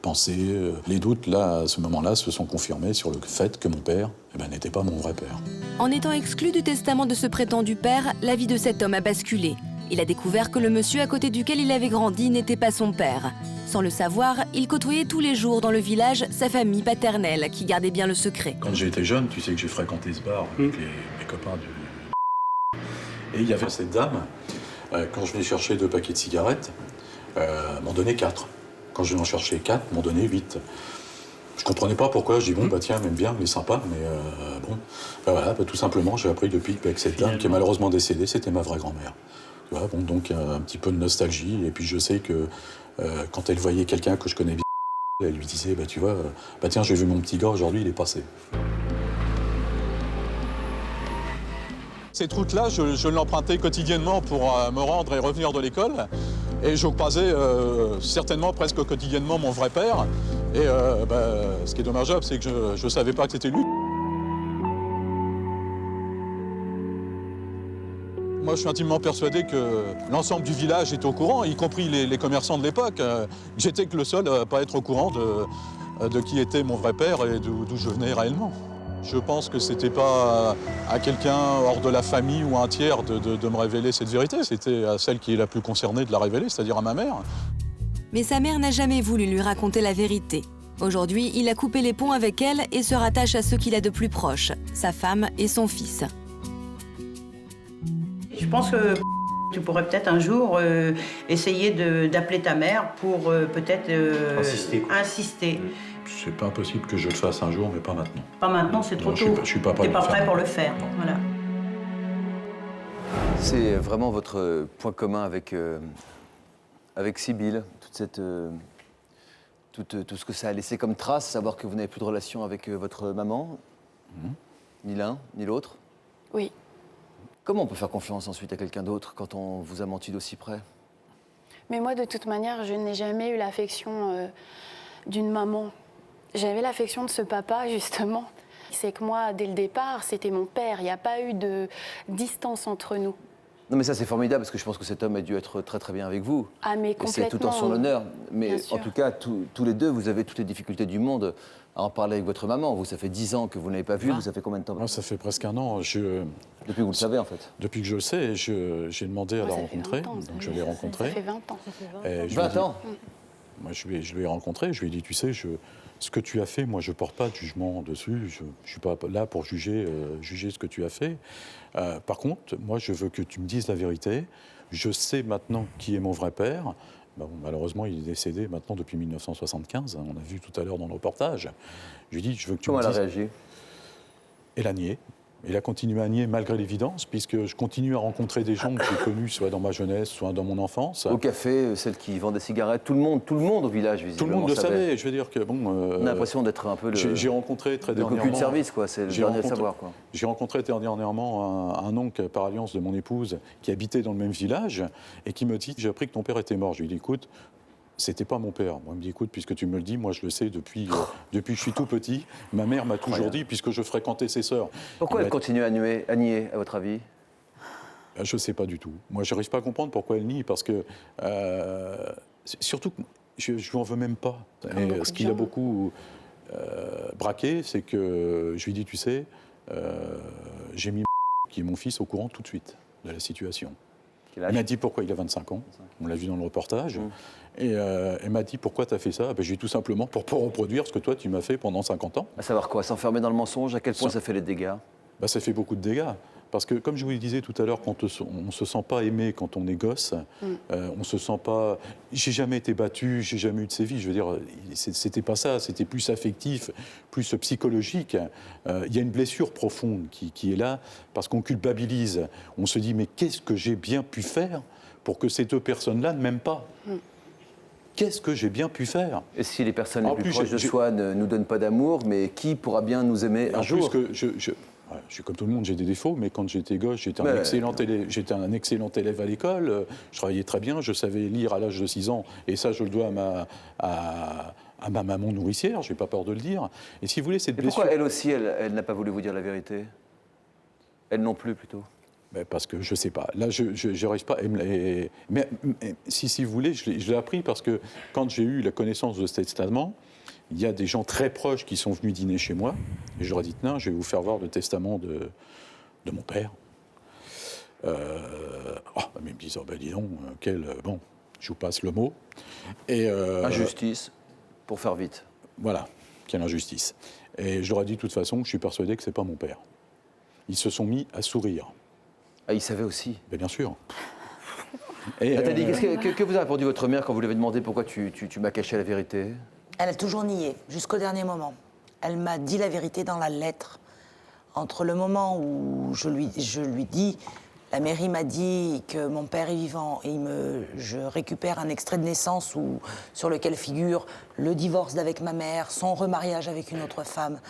pensé. Les doutes, là, à ce moment-là, se sont confirmés sur le fait que mon père n'était pas mon vrai père. En étant exclu du testament de ce prétendu père, la vie de cet homme a basculé. Il a découvert que le monsieur à côté duquel il avait grandi n'était pas son père. Sans le savoir, il côtoyait tous les jours dans le village sa famille paternelle qui gardait bien le secret. Quand j'ai été jeune, tu sais que j'ai fréquenté ce bar avec mes copains du... Et il y avait cette dame Quand je venais chercher 2 paquets de cigarettes, m'en donnait 4. Quand je venais en chercher 4, m'en donnait 8. Je comprenais pas pourquoi. Je dis bon, bah tiens, même bien, il est sympa, mais bon. Bah voilà, bah, tout simplement, j'ai appris depuis que cette dame qui est malheureusement décédée, c'était ma vraie grand-mère. Tu vois, bon, donc un petit peu de nostalgie. Et puis je sais que quand elle voyait quelqu'un que je connais bien, elle lui disait, bah tu vois, bah tiens, j'ai vu mon petit gars aujourd'hui, il est passé. Cette route-là, je l'empruntais quotidiennement pour me rendre et revenir de l'école. Et je croisais certainement presque quotidiennement mon vrai père. Et ce qui est dommageable, c'est que je ne savais pas que c'était lui. Moi, je suis intimement persuadé que l'ensemble du village est au courant, y compris les commerçants de l'époque. J'étais que le seul à ne pas être au courant de qui était mon vrai père et d'où je venais réellement. Je pense que c'était pas à quelqu'un hors de la famille ou à un tiers de me révéler cette vérité. C'était à celle qui est la plus concernée de la révéler, c'est-à-dire à ma mère. Mais sa mère n'a jamais voulu lui raconter la vérité. Aujourd'hui, il a coupé les ponts avec elle et se rattache à ceux qu'il a de plus proches, sa femme et son fils. Je pense que tu pourrais peut-être un jour essayer d'appeler ta mère pour peut-être insister. C'est pas impossible que je le fasse un jour, mais pas maintenant. Pas maintenant, c'est trop tôt. Je suis pas prêt. T'es pas prêt pour le faire. Voilà. C'est vraiment votre point commun avec Sybille, tout ce que ça a laissé comme trace, savoir que vous n'avez plus de relation avec votre maman, ni l'un ni l'autre. Oui. Comment on peut faire confiance ensuite à quelqu'un d'autre quand on vous a menti d'aussi près? Mais moi, de toute manière, je n'ai jamais eu l'affection d'une maman. J'avais l'affection de ce papa, justement. C'est que moi, dès le départ, c'était mon père. Il n'y a pas eu de distance entre nous. Non, mais ça, c'est formidable, parce que je pense que cet homme a dû être très, très bien avec vous. Ah, mais complètement. Et c'est tout en son honneur. Mais en tout cas, tous les deux, vous avez toutes les difficultés du monde à en parler avec votre maman. Vous, ça fait 10 ans que vous ne l'avez pas vue. Ça fait combien de temps? Moi, ça fait presque un an. Depuis que vous le savez, en fait. Depuis que je le sais, j'ai demandé à la rencontrer. Donc je l'ai rencontrée. Ça fait 20 ans. 20 ans. Moi, je lui ai rencontré. Je lui ai dit, tu sais, ce que tu as fait, moi, je ne porte pas de jugement dessus. Je ne suis pas là pour juger ce que tu as fait. Par contre, moi, je veux que tu me dises la vérité. Je sais maintenant qui est mon vrai père. Bon, malheureusement, il est décédé maintenant depuis 1975. On a vu tout à l'heure dans le reportage. Je lui ai dit, je veux que tu me dises... Comment elle a réagi? Elle a nié. Il a continué à nier malgré l'évidence, puisque je continue à rencontrer des gens que j'ai connus, soit dans ma jeunesse, soit dans mon enfance. Au café, celle qui vend des cigarettes, tout le monde au village, visiblement. Tout le monde le savait. Je veux dire que, bon... on a l'impression d'être un peu le... J'ai rencontré très dernièrement... Le cocu de service, quoi, c'est le dernier à savoir, quoi. J'ai rencontré dernièrement un oncle par alliance de mon épouse qui habitait dans le même village et qui me dit, j'ai appris que ton père était mort. Je lui ai dit, écoute, c'était pas mon père. Moi, il me dit, écoute, puisque tu me le dis, moi, je le sais depuis que je suis tout petit. Ma mère m'a toujours dit, puisque je fréquentais ses sœurs. Pourquoi elle continue à nier, à votre avis? Je ne sais pas du tout. Moi, je n'arrive pas à comprendre pourquoi elle nie, parce que... surtout, je ne lui en veux même pas. Et ce qu'il a beaucoup braqué, c'est que je lui ai dit, tu sais, j'ai mis qui est mon fils au courant tout de suite de la situation. Elle m'a dit pourquoi il a 25 ans, on l'a vu dans le reportage, et elle m'a dit pourquoi tu as fait ça. Ben, j'ai dit tout simplement pour ne pas reproduire ce que toi tu m'as fait pendant 50 ans. À savoir quoi? S'enfermer dans le mensonge, à quel point ça fait les dégâts? Ben, ça fait beaucoup de dégâts. Parce que, comme je vous le disais tout à l'heure, quand on ne se sent pas aimé quand on est gosse, on se sent pas... J'ai jamais été battu, j'ai jamais eu de sévices. Je veux dire, c'était pas ça, c'était plus affectif, plus psychologique. Il y a une blessure profonde qui est là, parce qu'on culpabilise. On se dit, mais qu'est-ce que j'ai bien pu faire pour que ces deux personnes-là ne m'aiment pas? Qu'est-ce que j'ai bien pu faire? Et si les personnes les plus proches de soi ne nous donnent pas d'amour, mais qui pourra bien nous aimer un jour? Je suis comme tout le monde, j'ai des défauts, mais quand j'étais gosse, j'étais un excellent élève à l'école. Je travaillais très bien, je savais lire à l'âge de 6 ans, et ça, je le dois à ma maman nourricière, je n'ai pas peur de le dire. Et si vous voulez, cette blessure... Pourquoi elle aussi, elle n'a pas voulu vous dire la vérité? Elle non plus, plutôt? Parce que je ne sais pas. Là, je n'arrive pas. Mais si vous voulez, je l'ai appris parce que quand j'ai eu la connaissance de cet testament, il y a des gens très proches qui sont venus dîner chez moi. Et je leur ai dit, non, je vais vous faire voir le testament de mon père. Mais ils me disent, oh, ben dis donc, bon, je vous passe le mot. Injustice, pour faire vite. Voilà, quelle injustice. Et je leur ai dit, de toute façon, je suis persuadé que ce n'est pas mon père. Ils se sont mis à sourire. Ah, ils savaient aussi? Bien sûr. Nathalie, que vous a répondu votre mère quand vous lui avez demandé pourquoi tu m'as caché la vérité? Elle a toujours nié, jusqu'au dernier moment. Elle m'a dit la vérité dans la lettre. Entre le moment où je lui dis, la mairie m'a dit que mon père est vivant et je récupère un extrait de naissance sur lequel figure le divorce d'avec ma mère, son remariage avec une autre femme,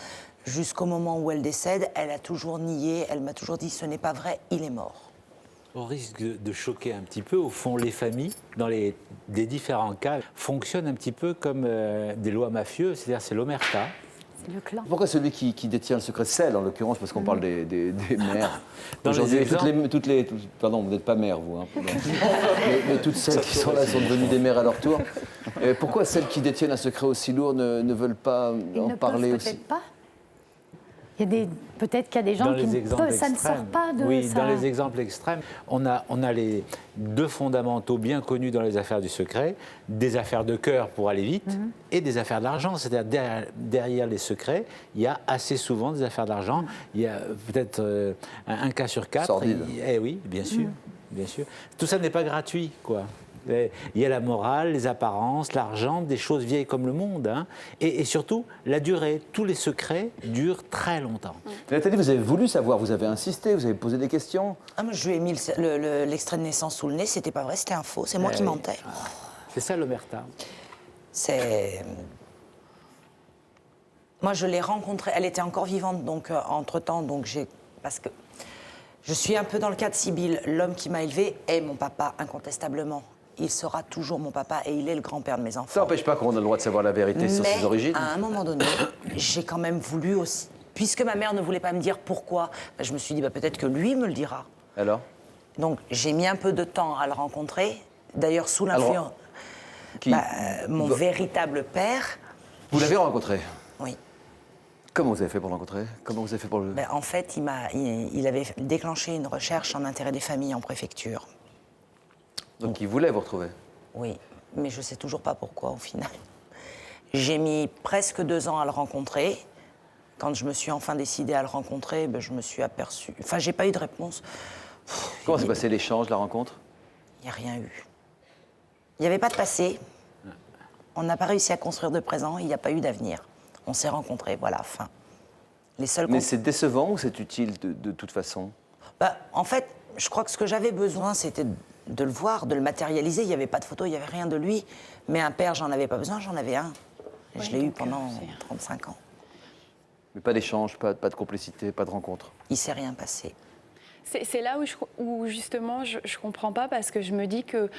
jusqu'au moment où elle décède, elle a toujours nié, elle m'a toujours dit ce n'est pas vrai, il est mort. Au risque de choquer un petit peu, au fond, les familles, dans des différents cas, fonctionnent un petit peu comme des lois mafieuses, c'est-à-dire c'est l'omerta. C'est le clan. Pourquoi celui qui détient le secret, celle en l'occurrence, parce qu'on parle des mères. Aujourd'hui, pardon, vous n'êtes pas mère, vous. Hein, mais toutes celles qui sont là sont devenues des mères à leur tour. Pourquoi celles qui détiennent un secret aussi lourd ne veulent pas en parler aussi? Peut-être pas. Peut-être qu'il y a des gens qui ne peuvent, ça ne sort pas de oui, ça. Dans les exemples extrêmes, on a les deux fondamentaux bien connus dans les affaires du secret, des affaires de cœur pour aller vite et des affaires d'argent. C'est-à-dire derrière les secrets, il y a assez souvent des affaires d'argent. Il y a peut-être un cas sur 4. Sordide. Oui, bien sûr, bien sûr. Tout ça n'est pas gratuit, quoi. Il y a la morale, les apparences, l'argent, des choses vieilles comme le monde. Hein. Et surtout, la durée. Tous les secrets durent très longtemps. Nathalie, vous avez voulu savoir, vous avez insisté, vous avez posé des questions. Moi, je lui ai mis l'extrait de naissance sous le nez, c'était pas vrai, c'était un faux, c'est moi qui mentais. C'est ça l'omerta. Moi, je l'ai rencontrée, elle était encore vivante, donc entre-temps, parce que je suis un peu dans le cas de Sibylle, l'homme qui m'a élevée est mon papa, incontestablement. Il sera toujours mon papa et il est le grand-père de mes enfants. Ça n'empêche pas qu'on a le droit de savoir la vérité sur ses origines. À un moment donné, j'ai quand même voulu aussi. Puisque ma mère ne voulait pas me dire pourquoi, je me suis dit peut-être que lui me le dira. Alors? Donc j'ai mis un peu de temps à le rencontrer. D'ailleurs, sous l'influence. Mon véritable père. Vous l'avez rencontré? Oui. Comment vous avez fait pour le rencontrer? Comment vous avez fait pour le... En fait, il avait déclenché une recherche en intérêt des familles en préfecture. Donc il voulait vous retrouver? Oui, mais je ne sais toujours pas pourquoi au final. J'ai mis presque 2 ans à le rencontrer. Quand je me suis enfin décidée à le rencontrer, je me suis aperçue... Enfin, j'ai pas eu de réponse. Comment s'est passé l'échange, la rencontre? Il n'y a rien eu. Il n'y avait pas de passé. On n'a pas réussi à construire de présent, il n'y a pas eu d'avenir. On s'est rencontrés, voilà, fin. Mais c'est décevant ou c'est utile de toute façon? En fait, je crois que ce que j'avais besoin, c'était de le voir, de le matérialiser. Il n'y avait pas de photo, il n'y avait rien de lui. Mais un père, j'en avais pas besoin, j'en avais un. Je l'ai eu pendant 35 ans. Mais pas d'échange, pas de complicité, pas de rencontre? Il ne s'est rien passé. C'est là où justement je ne comprends pas, parce que je me dis que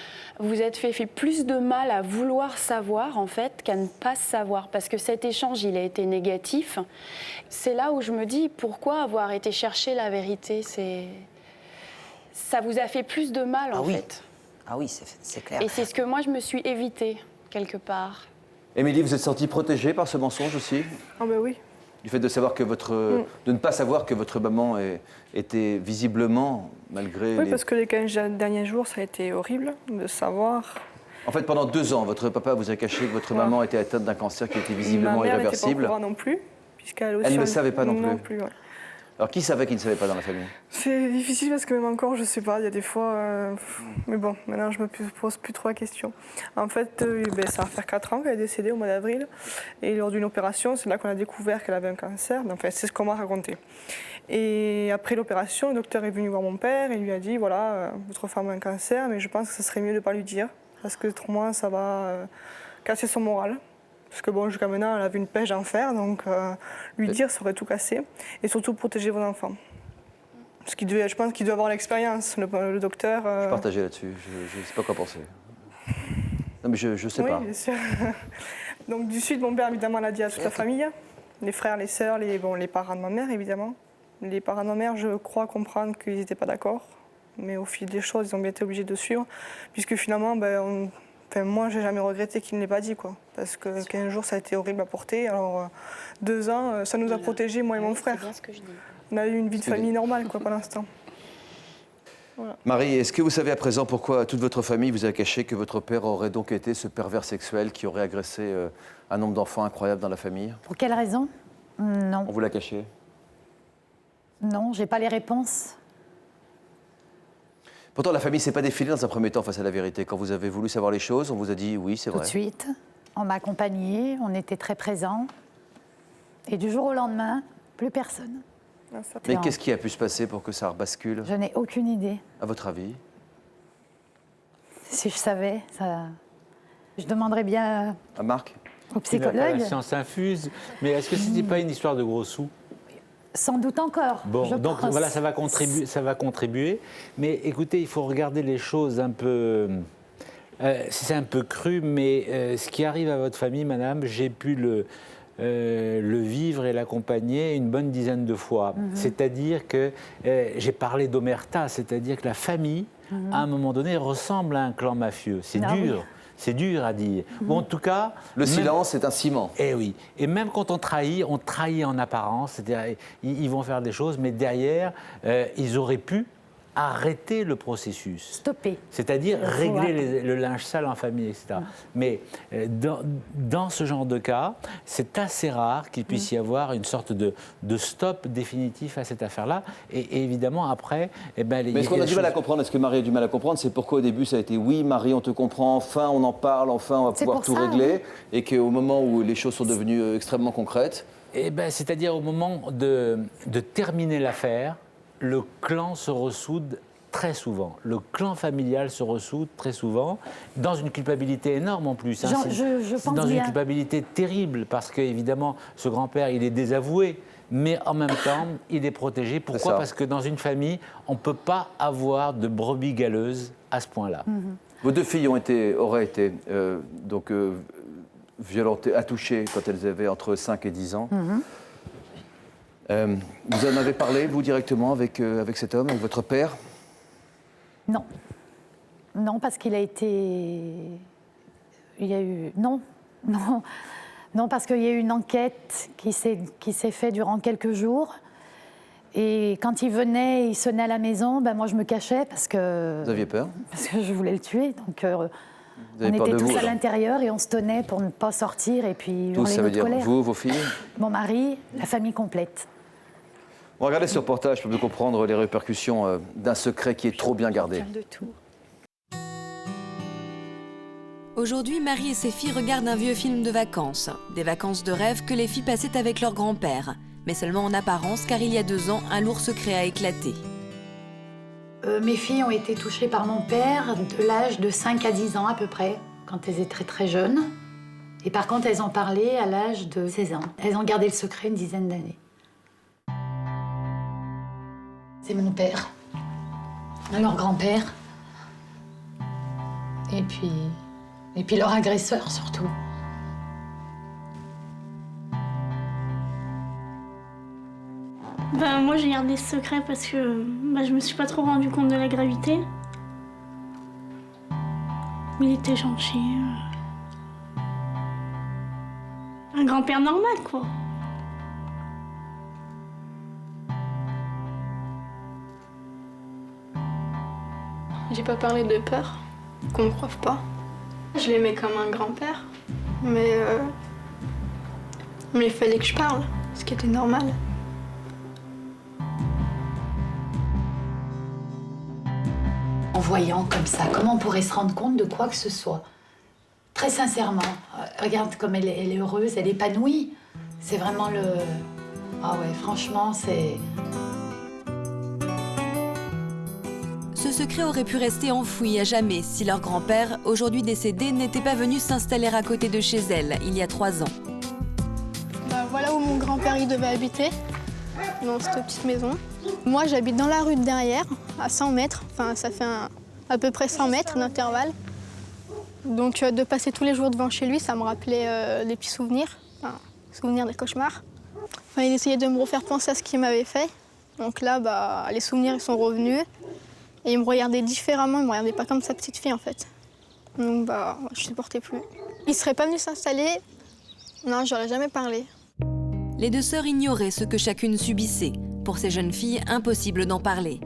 vous êtes fait plus de mal à vouloir savoir en fait qu'à ne pas savoir, parce que cet échange il a été négatif. C'est là où je me dis pourquoi avoir été chercher la vérité, ça vous a fait plus de mal en fait. Ah oui, c'est clair. Et c'est ce que moi je me suis évité quelque part. Émilie, vous êtes sentie protégée par ce mensonge aussi? Ah ben oui. Du fait de savoir que de ne pas savoir que votre maman était visiblement, malgré Oui, parce que les 15 derniers jours, ça a été horrible de savoir. En fait, pendant 2 ans, votre papa vous a caché que votre maman était atteinte d'un cancer qui était visiblement irréversible. Ma mère n'était pas au courant non plus, puisqu'elle aussi... Elle ne savait pas non plus. Non plus, ouais. Alors, qui savait qui ne savait pas dans la famille? C'est difficile parce que même encore, je ne sais pas, il y a des fois... Mais bon, maintenant, je ne me pose plus trop la question. En fait, ça va faire 4 ans qu'elle est décédée au mois d'avril. Et lors d'une opération, c'est là qu'on a découvert qu'elle avait un cancer. Enfin, c'est ce qu'on m'a raconté. Et après l'opération, le docteur est venu voir mon père et lui a dit, voilà, votre femme a un cancer, mais je pense que ce serait mieux de ne pas lui dire. Parce que autrement, ça va casser son moral. Parce que bon, jusqu'à maintenant, elle avait une pêche d'enfer, donc lui dire, ça aurait tout cassé. Et surtout, protéger vos enfants. Parce je pense qu'il doit avoir l'expérience, le docteur. Je partageais là-dessus, je ne sais pas quoi penser. Non, mais je ne sais pas. Oui, bien sûr. Donc, du sud, mon père, évidemment, l'a dit à toute la famille. Les frères, les sœurs, les parents de ma mère, évidemment. Les parents de ma mère, je crois comprendre qu'ils n'étaient pas d'accord. Mais au fil des choses, ils ont bien été obligés de suivre. Puisque finalement, moi, j'ai jamais regretté qu'il ne l'ait pas dit, quoi. Parce que 15 jours, ça a été horrible à porter. Alors, 2 ans, ça nous a protégés, moi et mon frère. C'est bien ce que je dis. On a eu une vie de famille normale, quoi, pour l'instant. Voilà. Marie, est-ce que vous savez à présent pourquoi toute votre famille vous a caché que votre père aurait donc été ce pervers sexuel qui aurait agressé un nombre d'enfants incroyable dans la famille? Pour quelle raison? Non. On vous l'a caché? Non, j'ai pas les réponses. Pourtant, la famille s'est pas défilée dans un premier temps face à la vérité. Quand vous avez voulu savoir les choses, on vous a dit oui, c'est vrai. Tout de suite, on m'a accompagnée, on était très présents. Et du jour au lendemain, plus personne. Mais qu'est-ce qui a pu se passer pour que ça rebascule? Je n'ai aucune idée. À votre avis? Si je savais, ça... je demanderais bien à Marc, au psychologue. La science infuse, mais est-ce que ce n'était pas une histoire de gros sous? Sans doute encore. Bon, je donc pense. voilà, ça va contribuer. Mais écoutez, il faut regarder les choses un peu... c'est un peu cru, mais ce qui arrive à votre famille, madame, j'ai pu le vivre et l'accompagner une bonne dizaine de fois. C'est-à-dire que j'ai parlé d'omerta, c'est-à-dire que la famille, à un moment donné, ressemble à un clan mafieux. C'est dur. Oui. C'est dur à dire. Bon, en tout cas... Le silence est un ciment. Eh oui. Et même quand on trahit en apparence. C'est-à-dire, ils vont faire des choses, mais derrière, ils auraient pu arrêter le processus. Stopper. C'est-à-dire régler le linge sale en famille, etc. Mais dans ce genre de cas, c'est assez rare qu'il puisse y avoir une sorte de stop définitif à cette affaire-là. Et évidemment, après... Mais ce qu'on a du mal à comprendre, est-ce que Marie a du mal à comprendre, c'est pourquoi au début ça a été « oui, Marie, on te comprend, enfin on en parle, enfin on va pouvoir tout régler », et qu'au moment où les choses sont devenues extrêmement concrètes... C'est-à-dire au moment de terminer l'affaire, le clan se ressoude très souvent. Le clan familial se ressoude très souvent, dans une culpabilité énorme en plus. Je pense dans bien. Une culpabilité terrible, parce qu'évidemment, ce grand-père, il est désavoué, mais en même temps, il est protégé. Pourquoi? Parce que dans une famille, on ne peut pas avoir de brebis galeuses à ce point-là. Vos deux filles auraient été violentées, attouchées quand elles avaient entre 5 et 10 ans. Vous en avez parlé, vous, directement, avec cet homme, avec votre père? Non. Non, parce qu'il a été... Il y a eu... Non, parce qu'il y a eu une enquête qui s'est faite durant quelques jours. Et quand il venait, il sonnait à la maison, moi je me cachais parce que... Vous aviez peur? Parce que je voulais le tuer, donc... On était tous à l'intérieur et on se tenait pour ne pas sortir et puis tous, ça veut dire colère. Vous, vos filles? Mon mari, la famille complète. On va regarder ce reportage pour mieux comprendre les répercussions d'un secret qui est trop bien gardé. Aujourd'hui, Marie et ses filles regardent un vieux film de vacances. Des vacances de rêve que les filles passaient avec leur grand-père. Mais seulement en apparence, car il y a 2 ans, un lourd secret a éclaté. Mes filles ont été touchées par mon père de l'âge de 5 à 10 ans à peu près, quand elles étaient très très jeunes. Et par contre, elles en parlaient à l'âge de 16 ans. Elles ont gardé le secret une dizaine d'années. C'est mon père, leur grand-père, et puis leur agresseur surtout. Moi j'ai gardé ce secret parce que je me suis pas trop rendu compte de la gravité. Il était gentil. Un grand-père normal quoi. J'ai pas parlé de peur, qu'on me croive pas. Je l'aimais comme un grand-père, mais il fallait que je parle, ce qui était normal. En voyant comme ça, comment on pourrait se rendre compte de quoi que ce soit? Très sincèrement, regarde comme elle est heureuse, elle est épanouie. C'est vraiment le... Ah ouais, franchement, c'est... Ce secret aurait pu rester enfoui à jamais si leur grand-père, aujourd'hui décédé, n'était pas venu s'installer à côté de chez elle, il y a 3 ans. Voilà où mon grand-père il devait habiter, dans cette petite maison. Moi, j'habite dans la rue de derrière, à 100 mètres. Enfin, ça fait à peu près 100 mètres d'intervalle. Donc, de passer tous les jours devant chez lui, ça me rappelait des petits souvenirs, souvenirs des cauchemars. Enfin, il essayait de me refaire penser à ce qu'il m'avait fait. Donc là, les souvenirs ils sont revenus. Et il me regardait différemment, il me regardait pas comme sa petite fille en fait. Donc je supportais plus. Il serait pas venu s'installer, non, j'aurais jamais parlé. Les 2 sœurs ignoraient ce que chacune subissait. Pour ces jeunes filles, impossible d'en parler.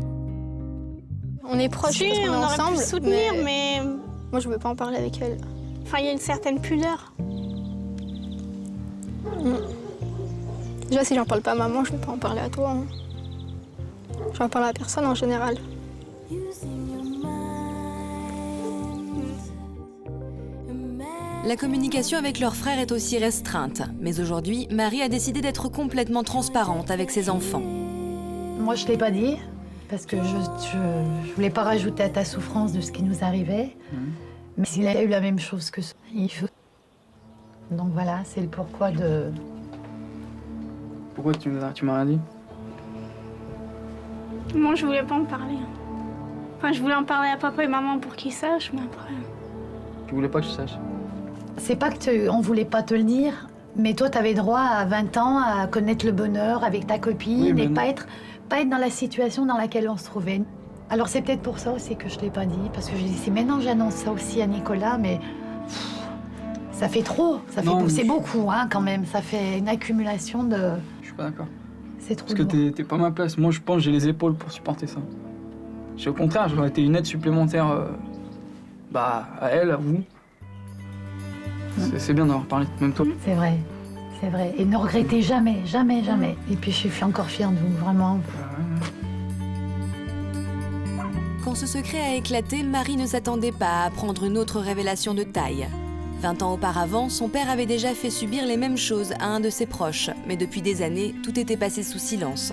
On est proches, parce qu'on est ensemble, aurait pu se soutenir, mais... Moi, je veux pas en parler avec elle. Enfin, il y a une certaine pudeur. Déjà, si j'en parle pas à maman, je vais pas en parler à toi. J'en parle à personne en général. La communication avec leur frère est aussi restreinte. Mais aujourd'hui, Marie a décidé d'être complètement transparente avec ses enfants. Moi, je ne l'ai pas dit, parce que je ne voulais pas rajouter à ta souffrance de ce qui nous arrivait. Mais il a eu la même chose que ça. Donc voilà, c'est le pourquoi de... Pourquoi tu m'as rien dit? Moi, je voulais pas en parler. Enfin, je voulais en parler à papa et maman pour qu'ils sachent, mais après... Tu voulais pas que je sache? C'est pas que on voulait pas te le dire, mais toi, tu avais droit à 20 ans à connaître le bonheur avec ta copine oui, et pas être dans la situation dans laquelle on se trouvait. Alors c'est peut-être pour ça aussi que je l'ai pas dit, parce que j'ai dit, si maintenant j'annonce ça aussi à Nicolas, mais ça fait trop, c'est beaucoup hein, quand même, ça fait une accumulation de... Je suis pas d'accord. C'est trop Parce que t'es pas à ma place. Moi, je pense que j'ai les épaules pour supporter ça. Au contraire, j'aurais été une aide supplémentaire à elle, à vous. C'est bien d'avoir parlé, même toi. C'est vrai. Et ne regrettez jamais, jamais, jamais. Et puis je suis encore fière de vous, vraiment. Quand ce secret a éclaté, Marie ne s'attendait pas à apprendre une autre révélation de taille. 20 ans auparavant, son père avait déjà fait subir les mêmes choses à un de ses proches. Mais depuis des années, tout était passé sous silence.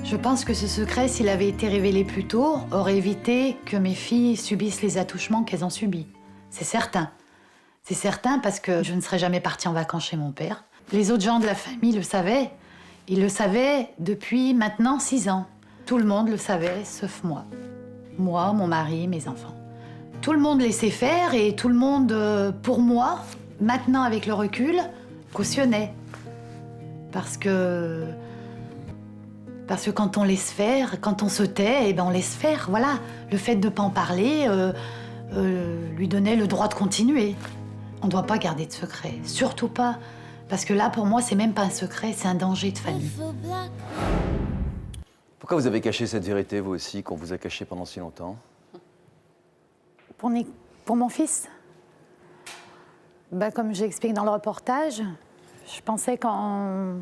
Je pense que ce secret, s'il avait été révélé plus tôt, aurait évité que mes filles subissent les attouchements qu'elles ont subis. C'est certain. C'est certain parce que je ne serais jamais partie en vacances chez mon père. Les autres gens de la famille le savaient. Ils le savaient depuis maintenant 6 ans. Tout le monde le savait, sauf moi. Moi, mon mari, mes enfants. Tout le monde laissait faire et tout le monde, pour moi, maintenant avec le recul, cautionnait. Parce que quand on laisse faire, quand on se tait, on laisse faire. Voilà, le fait de ne pas en parler lui donnait le droit de continuer. On ne doit pas garder de secret, surtout pas. Parce que là, pour moi, c'est même pas un secret, c'est un danger de famille. Pourquoi vous avez caché cette vérité, vous aussi, qu'on vous a cachée pendant si longtemps? Pour mon fils, comme j'explique dans le reportage, je pensais quand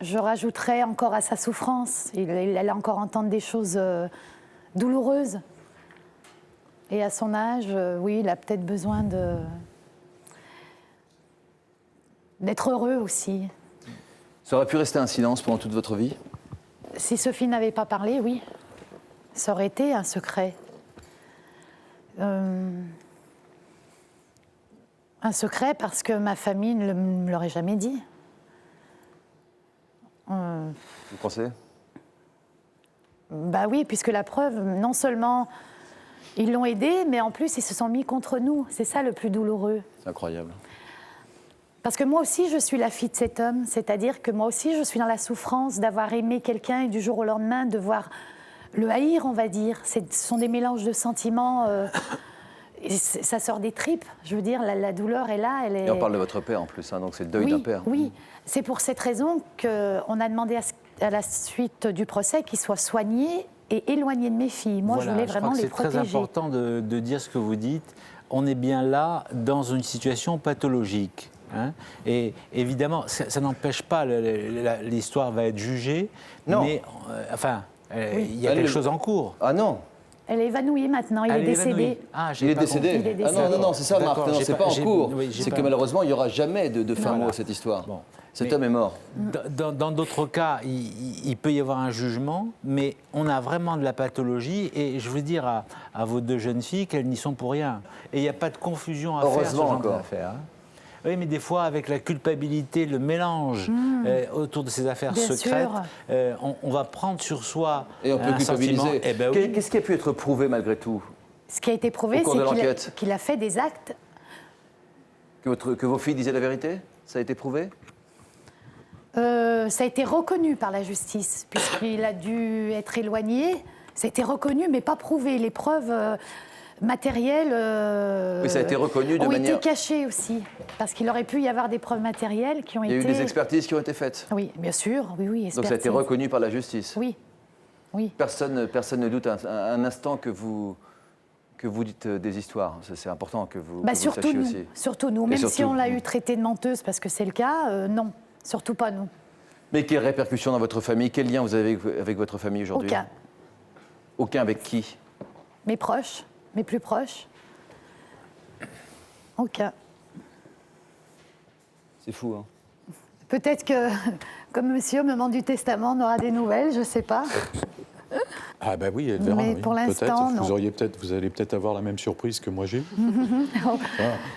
je rajouterais encore à sa souffrance, il allait encore entendre des choses douloureuses. Et à son âge, oui, il a peut-être besoin d'être heureux aussi. Ça aurait pu rester un silence pendant toute votre vie? Si Sophie n'avait pas parlé, oui. Ça aurait été un secret. Un secret parce que ma famille ne me l'aurait jamais dit. Vous pensez? Bah oui, puisque la preuve, non seulement ils l'ont aidé, mais en plus ils se sont mis contre nous. C'est ça le plus douloureux. C'est incroyable. Parce que moi aussi, je suis la fille de cet homme. C'est-à-dire que moi aussi, je suis dans la souffrance d'avoir aimé quelqu'un et du jour au lendemain, de voir le haïr, on va dire. Ce sont des mélanges de sentiments. Et ça sort des tripes. Je veux dire, la douleur est là. Et on parle de votre père en plus, hein, donc c'est le deuil d'un père. Oui, c'est pour cette raison qu'on a demandé à la suite du procès qu'il soit soigné et éloigné de mes filles. Moi, je voulais vraiment les protéger. C'est très important de dire ce que vous dites. On est bien là dans une situation pathologique. Hein, et évidemment, ça n'empêche pas, l'histoire va être jugée, mais il y a quelque chose en cours. Ah non. Elle est évanouie maintenant, il est décédé. Il est décédé. Ah non, c'est ça, Marc, non, c'est pas en cours. C'est que malheureusement, il n'y aura jamais de fin mot à cette histoire. Bon. Cet homme est mort. Dans d'autres cas, il peut y avoir un jugement, mais on a vraiment de la pathologie. Et je veux dire à vos 2 jeunes filles qu'elles n'y sont pour rien. Et il n'y a pas de confusion à faire ce genre d'affaires. Hein. Oui, mais des fois, avec la culpabilité, le mélange autour de ces affaires secrètes, on va prendre sur soi et on peut culpabiliser. Oui. Qu'est-ce qui a pu être prouvé malgré tout? Ce qui a été prouvé, c'est qu'il a fait des actes. Que vos filles disaient la vérité? Ça a été prouvé? Ça a été reconnu par la justice, puisqu'il a dû être éloigné. Ça a été reconnu, mais pas prouvé. Les preuves... matérielles mais ça a été reconnu de manière... ont été cachées aussi, parce qu'il aurait pu y avoir des preuves matérielles qui ont été... Il y a eu des expertises qui ont été faites? Oui, bien sûr, oui. Donc ça a été reconnu par la justice? Oui. Personne ne doute un instant que vous dites des histoires. C'est important que vous, que surtout vous nous, sachiez aussi. Surtout nous, même si on l'a eu traité de menteuse, parce que c'est le cas, non, surtout pas nous. Mais quelles répercussions dans votre famille? Quel lien vous avez avec votre famille aujourd'hui? Aucun. Aucun avec qui? Mes proches. Mes plus proches. Aucun. C'est fou, hein. Peut-être que, comme monsieur, au moment du testament, on aura des nouvelles, je ne sais pas. Ah bah oui, elle verra. Mais oui. pour l'instant, non. Vous allez peut-être avoir la même surprise que moi j'ai eue. Voilà.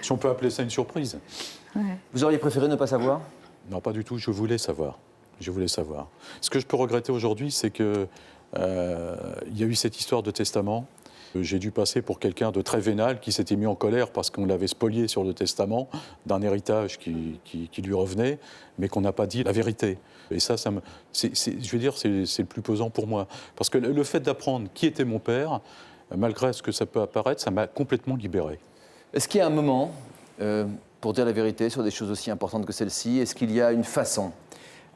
Si on peut appeler ça une surprise. Ouais. Vous auriez préféré ne pas savoir? Non, pas du tout. Je voulais savoir. Je voulais savoir. Ce que je peux regretter aujourd'hui, c'est que y a eu cette histoire de testament. J'ai dû passer pour quelqu'un de très vénal qui s'était mis en colère parce qu'on l'avait spolié sur le testament d'un héritage qui lui revenait, mais qu'on n'a pas dit la vérité. Et ça je veux dire, c'est le plus pesant pour moi. Parce que le fait d'apprendre qui était mon père, malgré ce que ça peut apparaître, ça m'a complètement libéré. Est-ce qu'il y a un moment pour dire la vérité sur des choses aussi importantes que celle-ci? Est-ce qu'il y a une façon?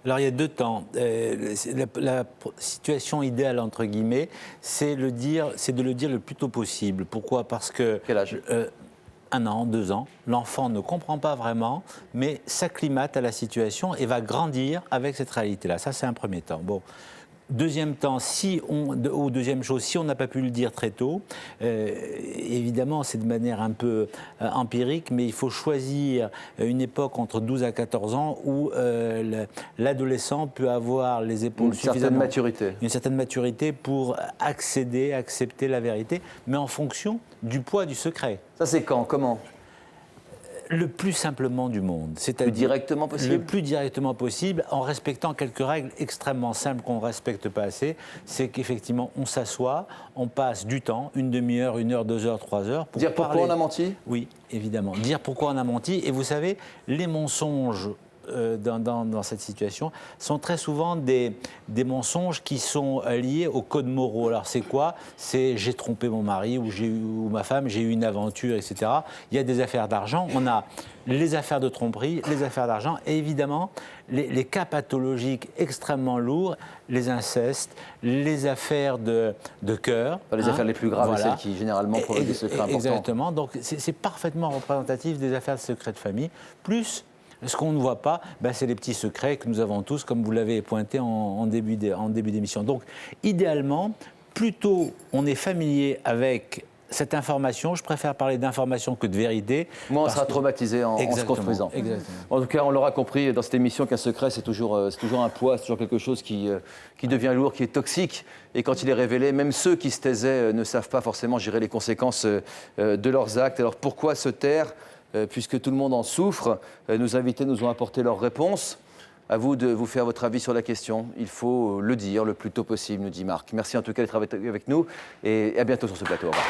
Alors il y a 2 temps. La situation idéale, entre guillemets, c'est de le dire le plus tôt possible. Pourquoi? Parce que... Quel âge? 1 an, 2 ans. L'enfant ne comprend pas vraiment, mais s'acclimate à la situation et va grandir avec cette réalité-là. Ça, c'est un premier temps. Bon. Deuxième temps, deuxième chose, si on n'a pas pu le dire très tôt, évidemment, c'est de manière un peu empirique, mais il faut choisir une époque entre 12 à 14 ans où l'adolescent peut avoir les épaules suffisamment... Une certaine maturité pour accepter la vérité, mais en fonction du poids du secret. Ça, c'est quand? Comment? Le plus simplement du monde. C'est-à-dire le plus directement possible? Le plus directement possible, en respectant quelques règles extrêmement simples qu'on ne respecte pas assez. C'est qu'effectivement, on s'assoit, on passe du temps, 1 demi-heure, 1 heure, 2 heures, 3 heures. Pour dire pourquoi on a menti? Oui, évidemment. Dire pourquoi on a menti. Et vous savez, les mensonges dans cette situation sont très souvent des mensonges qui sont liés aux codes moraux. Alors c'est quoi? C'est j'ai trompé mon mari ou ma femme, j'ai eu une aventure, etc. Il y a des affaires d'argent, on a les affaires de tromperie, les affaires d'argent et évidemment les cas pathologiques extrêmement lourds, les incestes, les affaires de cœur. Les affaires les plus graves, voilà. Celles qui généralement provoquent des secrets importants. Exactement, donc c'est parfaitement représentatif des affaires de secrets de famille, plus... Ce qu'on ne voit pas, c'est les petits secrets que nous avons tous, comme vous l'avez pointé en début d'émission. Donc, idéalement, plus tôt on est familier avec cette information, je préfère parler d'information que de vérité. Moins on sera traumatisé en se construisant. Exactement. En tout cas, on l'aura compris dans cette émission qu'un secret, c'est toujours un poids, c'est toujours quelque chose qui devient lourd, qui est toxique. Et quand il est révélé, même ceux qui se taisaient ne savent pas forcément gérer les conséquences de leurs actes. Alors pourquoi se taire ? Puisque tout le monde en souffre, nos invités nous ont apporté leurs réponses. À vous de vous faire votre avis sur la question. Il faut le dire le plus tôt possible, nous dit Marc. Merci en tout cas d'être avec nous et à bientôt sur ce plateau. Au revoir.